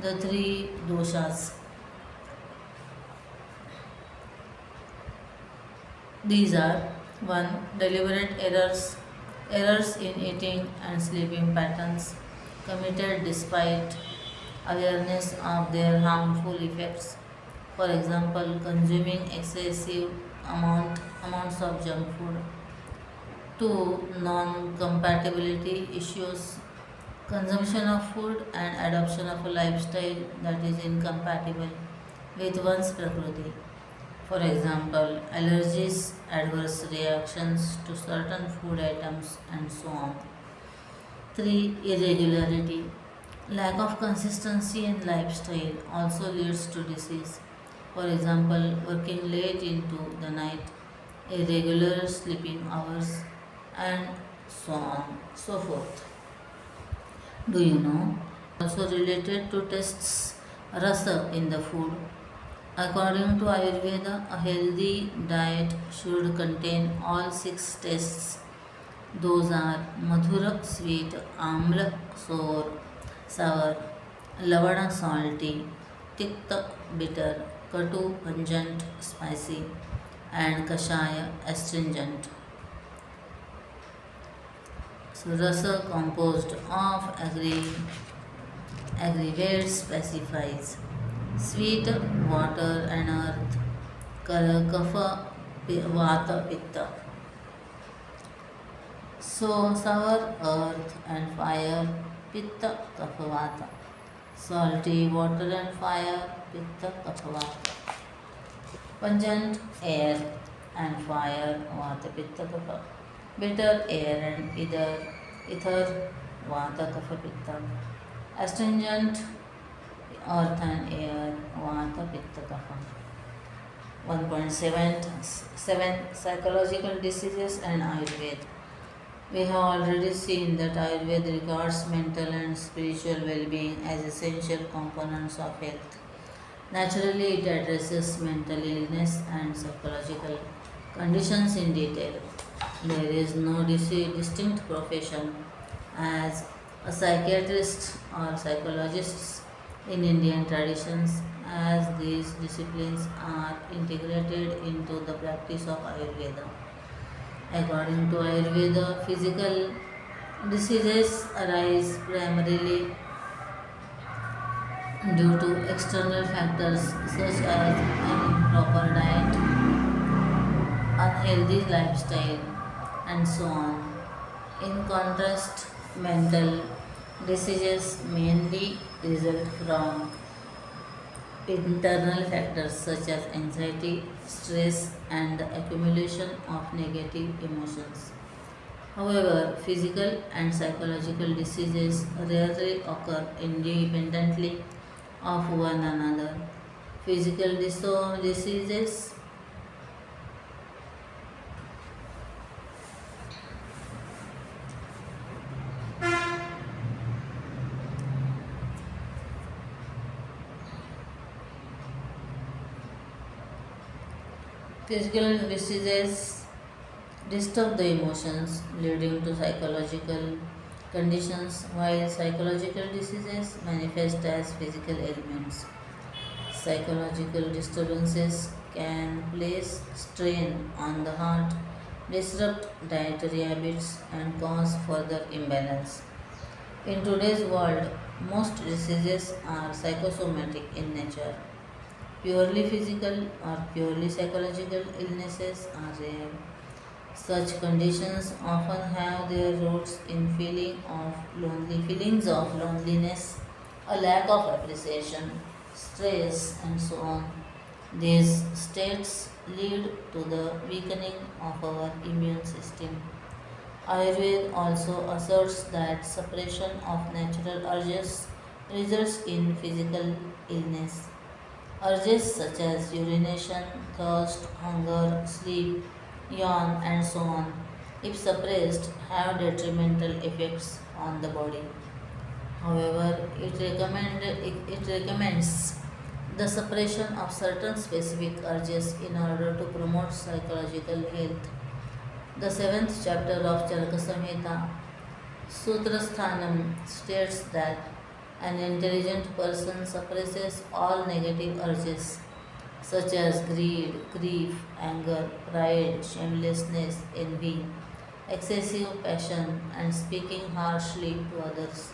the three doshas. These are 1. Deliberate errors in eating and sleeping patterns committed despite awareness of their harmful effects. For example, consuming excessive amounts of junk food. 2. Non-compatibility issues, consumption of food and adoption of a lifestyle that is incompatible with one's prakriti. For example, allergies, adverse reactions to certain food items, and so on. 3. Irregularity. Lack of consistency in lifestyle also leads to disease. For example, working late into the night, irregular sleeping hours, and so on, so forth. Do you know? Also related to tastes, rasa in the food. According to Ayurveda, a healthy diet should contain all six tastes. Those are madhura, sweet, amla, sour, lavana, salty, tikta, bitter, katu, pungent, spicy, and kashaya, astringent. So, rasa composed of aggregates specifies sweet, water and earth, kapha, vata, pitta. So, sour earth and fire, pitta, kapha, vata. Salty water and fire, pitta, kapha, vata. Pungent air and fire, vata, pitta, kapha. Bitter air and ether, vata, kapha, pitta. Astringent earth and air, vata, pitta, kapha. 1.7 Psychological diseases and Ayurveda. We have already seen that Ayurveda regards mental and spiritual well-being as essential components of health. Naturally, it addresses mental illness and psychological conditions in detail. There is no distinct profession as a psychiatrist or psychologist in Indian traditions, as these disciplines are integrated into the practice of Ayurveda. According to Ayurveda, physical diseases arise primarily due to external factors such as an improper diet, unhealthy lifestyle, and so on. In contrast, mental diseases mainly result from internal factors such as anxiety, stress, and the accumulation of negative emotions. However, physical and psychological diseases rarely occur independently of one another. Physical diseases Physical diseases disturb the emotions, leading to psychological conditions, while psychological diseases manifest as physical ailments. Psychological disturbances can place strain on the heart, disrupt dietary habits, and cause further imbalance. In today's world, most diseases are psychosomatic in nature. Purely physical or purely psychological illnesses are rare. Such conditions often have their roots in feelings of loneliness, a lack of appreciation, stress, and so on. These states lead to the weakening of our immune system. Ayurveda also asserts that suppression of natural urges results in physical illness. Urges such as urination, thirst, hunger, sleep, yawn, and so on, if suppressed, have detrimental effects on the body. However, it recommends the suppression of certain specific urges in order to promote psychological health. The seventh chapter of Charaka Samhita, Sutrasthanam, states that an intelligent person suppresses all negative urges such as greed, grief, anger, pride, shamelessness, envy, excessive passion, and speaking harshly to others.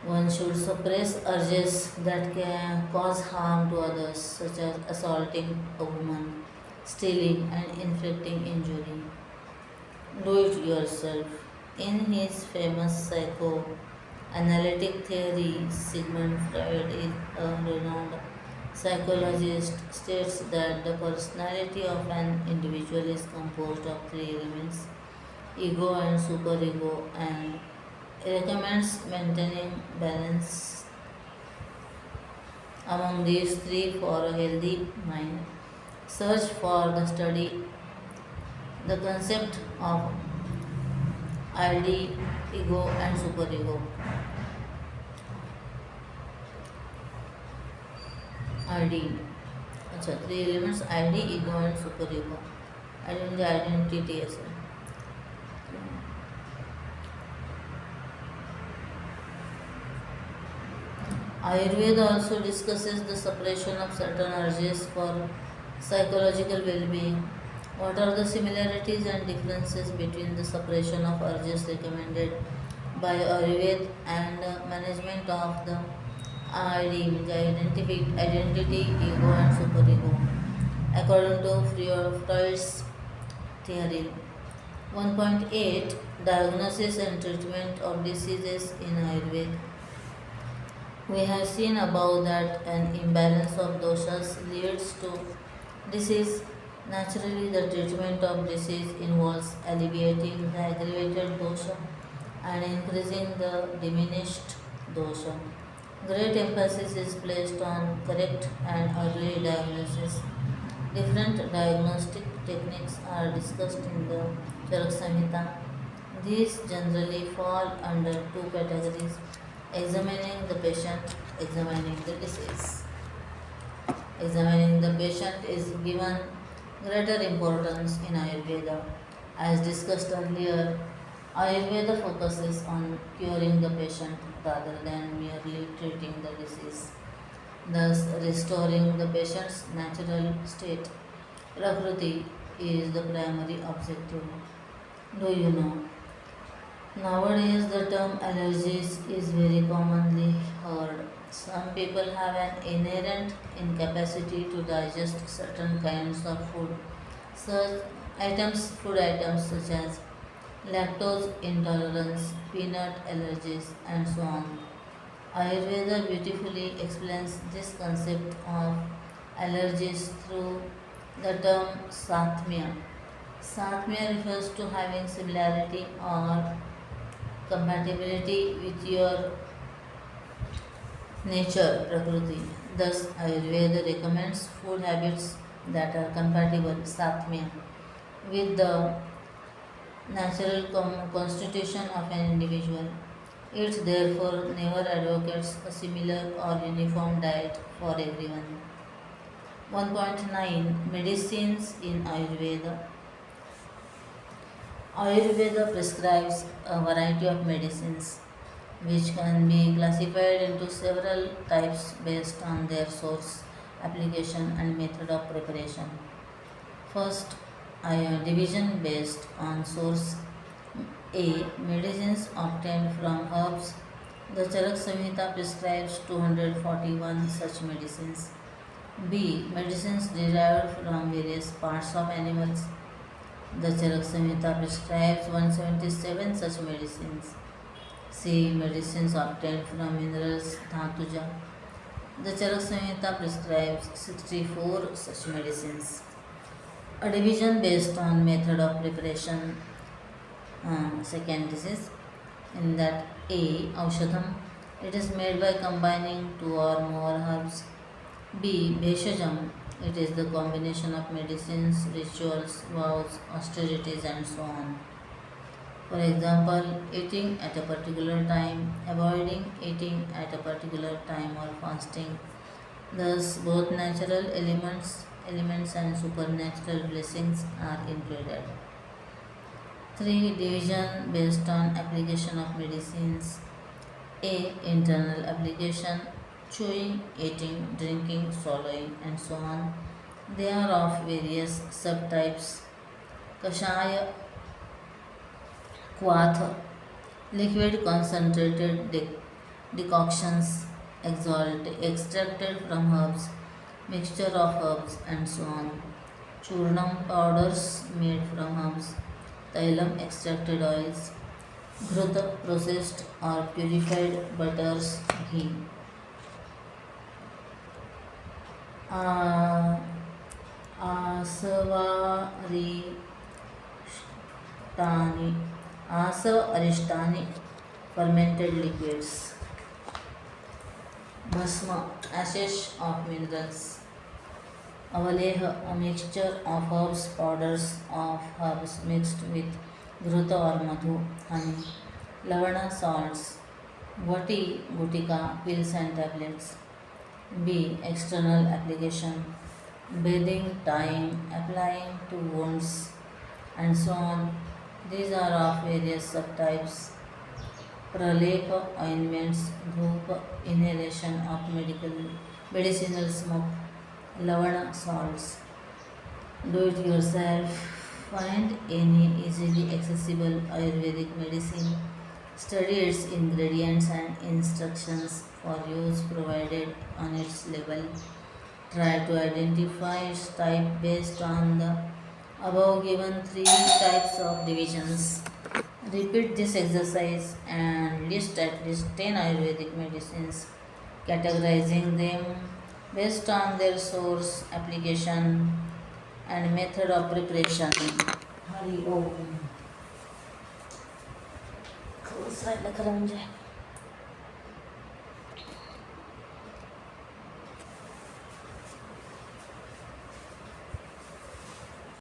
One should suppress urges that can cause harm to others, such as assaulting a woman, stealing, and inflicting injury. Do it yourself. In his famous psychoanalytic theory, Sigmund Freud is a renowned psychologist, states that the personality of an individual is composed of three elements, ego and superego, and recommends maintaining balance among these three for a healthy mind. Search for the study the concept of ID, ego, and superego. ID. अच्छा, three elements ID, ego, and superego. Identity as well. Ayurveda also discusses the suppression of certain urges for psychological well-being. What are the similarities and differences between the suppression of urges recommended by Ayurveda and management of the ID, means identity, ego, and superego? According to Freud's theory, 1.8 Diagnosis and treatment of diseases in Ayurveda. We have seen above that an imbalance of doshas leads to disease. Naturally, the treatment of disease involves alleviating the aggravated dosha and increasing the diminished dosha. Great emphasis is placed on correct and early diagnosis. Different diagnostic techniques are discussed in the Charak Samhita. These generally fall under two categories: examining the patient, examining the disease. Examining the patient is given greater importance in Ayurveda. As discussed earlier, Ayurveda focuses on curing the patient rather than merely treating the disease, thus restoring the patient's natural state. Prakriti is the primary objective. Do you know? Nowadays, the term allergies is very commonly heard. Some people have an inherent incapacity to digest certain kinds of food, such food items such as lactose intolerance, peanut allergies, and so on. Ayurveda beautifully explains this concept of allergies through the term Sathmya. Sathmya refers to having similarity or compatibility with your nature, Prakriti. Thus, Ayurveda recommends food habits that are compatible, Sathmya, with the natural constitution of an individual. It therefore never advocates a similar or uniform diet for everyone. 1.9 Medicines in Ayurveda. Ayurveda prescribes a variety of medicines which can be classified into several types based on their source, application, and method of preparation. First, division based on source. A. Medicines obtained from herbs. The Charak Samhita prescribes 241 such medicines. B. Medicines derived from various parts of animals. The Charak Samhita prescribes 177 such medicines. C. Medicines obtained from minerals Dhatuja. The Charak Samhita prescribes 64 such medicines. A division based on method of preparation. Second, this is in that A. Aushadham. It is made by combining two or more herbs. B. Bheshajam. It is the combination of medicines, rituals, vows, austerities, and so on. For example, eating at a particular time, avoiding eating at a particular time, or fasting. Thus, both natural elements and supernatural blessings are included. 3. Division based on application of medicines. A. Internal application: chewing, eating, drinking, swallowing, and so on. They are of various subtypes. Kashaya, Quath, liquid concentrated decoctions, extracted from herbs, mixture of herbs, and so on. Churnam, powders made from herbs. Tailam, extracted oils. Ghruta, processed or purified butters, ghee. Asava arishtani, fermented liquids. Bhasma, ashes of minerals. Avaleha, a mixture of herbs, powders of herbs mixed with ghruta or madhu, honey. Lavana, salts. Vati, gutika, pills and tablets. B. External application: bathing, tying, applying to wounds, and so on. These are of various subtypes. Pralepa, ointments. Dhupa, inhalation of medicinal smoke. Lavana, salts. Do it yourself. Find any easily accessible Ayurvedic medicine. Study its ingredients and instructions for use provided on its label. Try to identify its type based on the Above given three types of divisions. Repeat this exercise and list at least 10 Ayurvedic medicines, categorizing them based on their source, application, and method of preparation. Hari Om. थोड़ा सा लग रहा है मुझे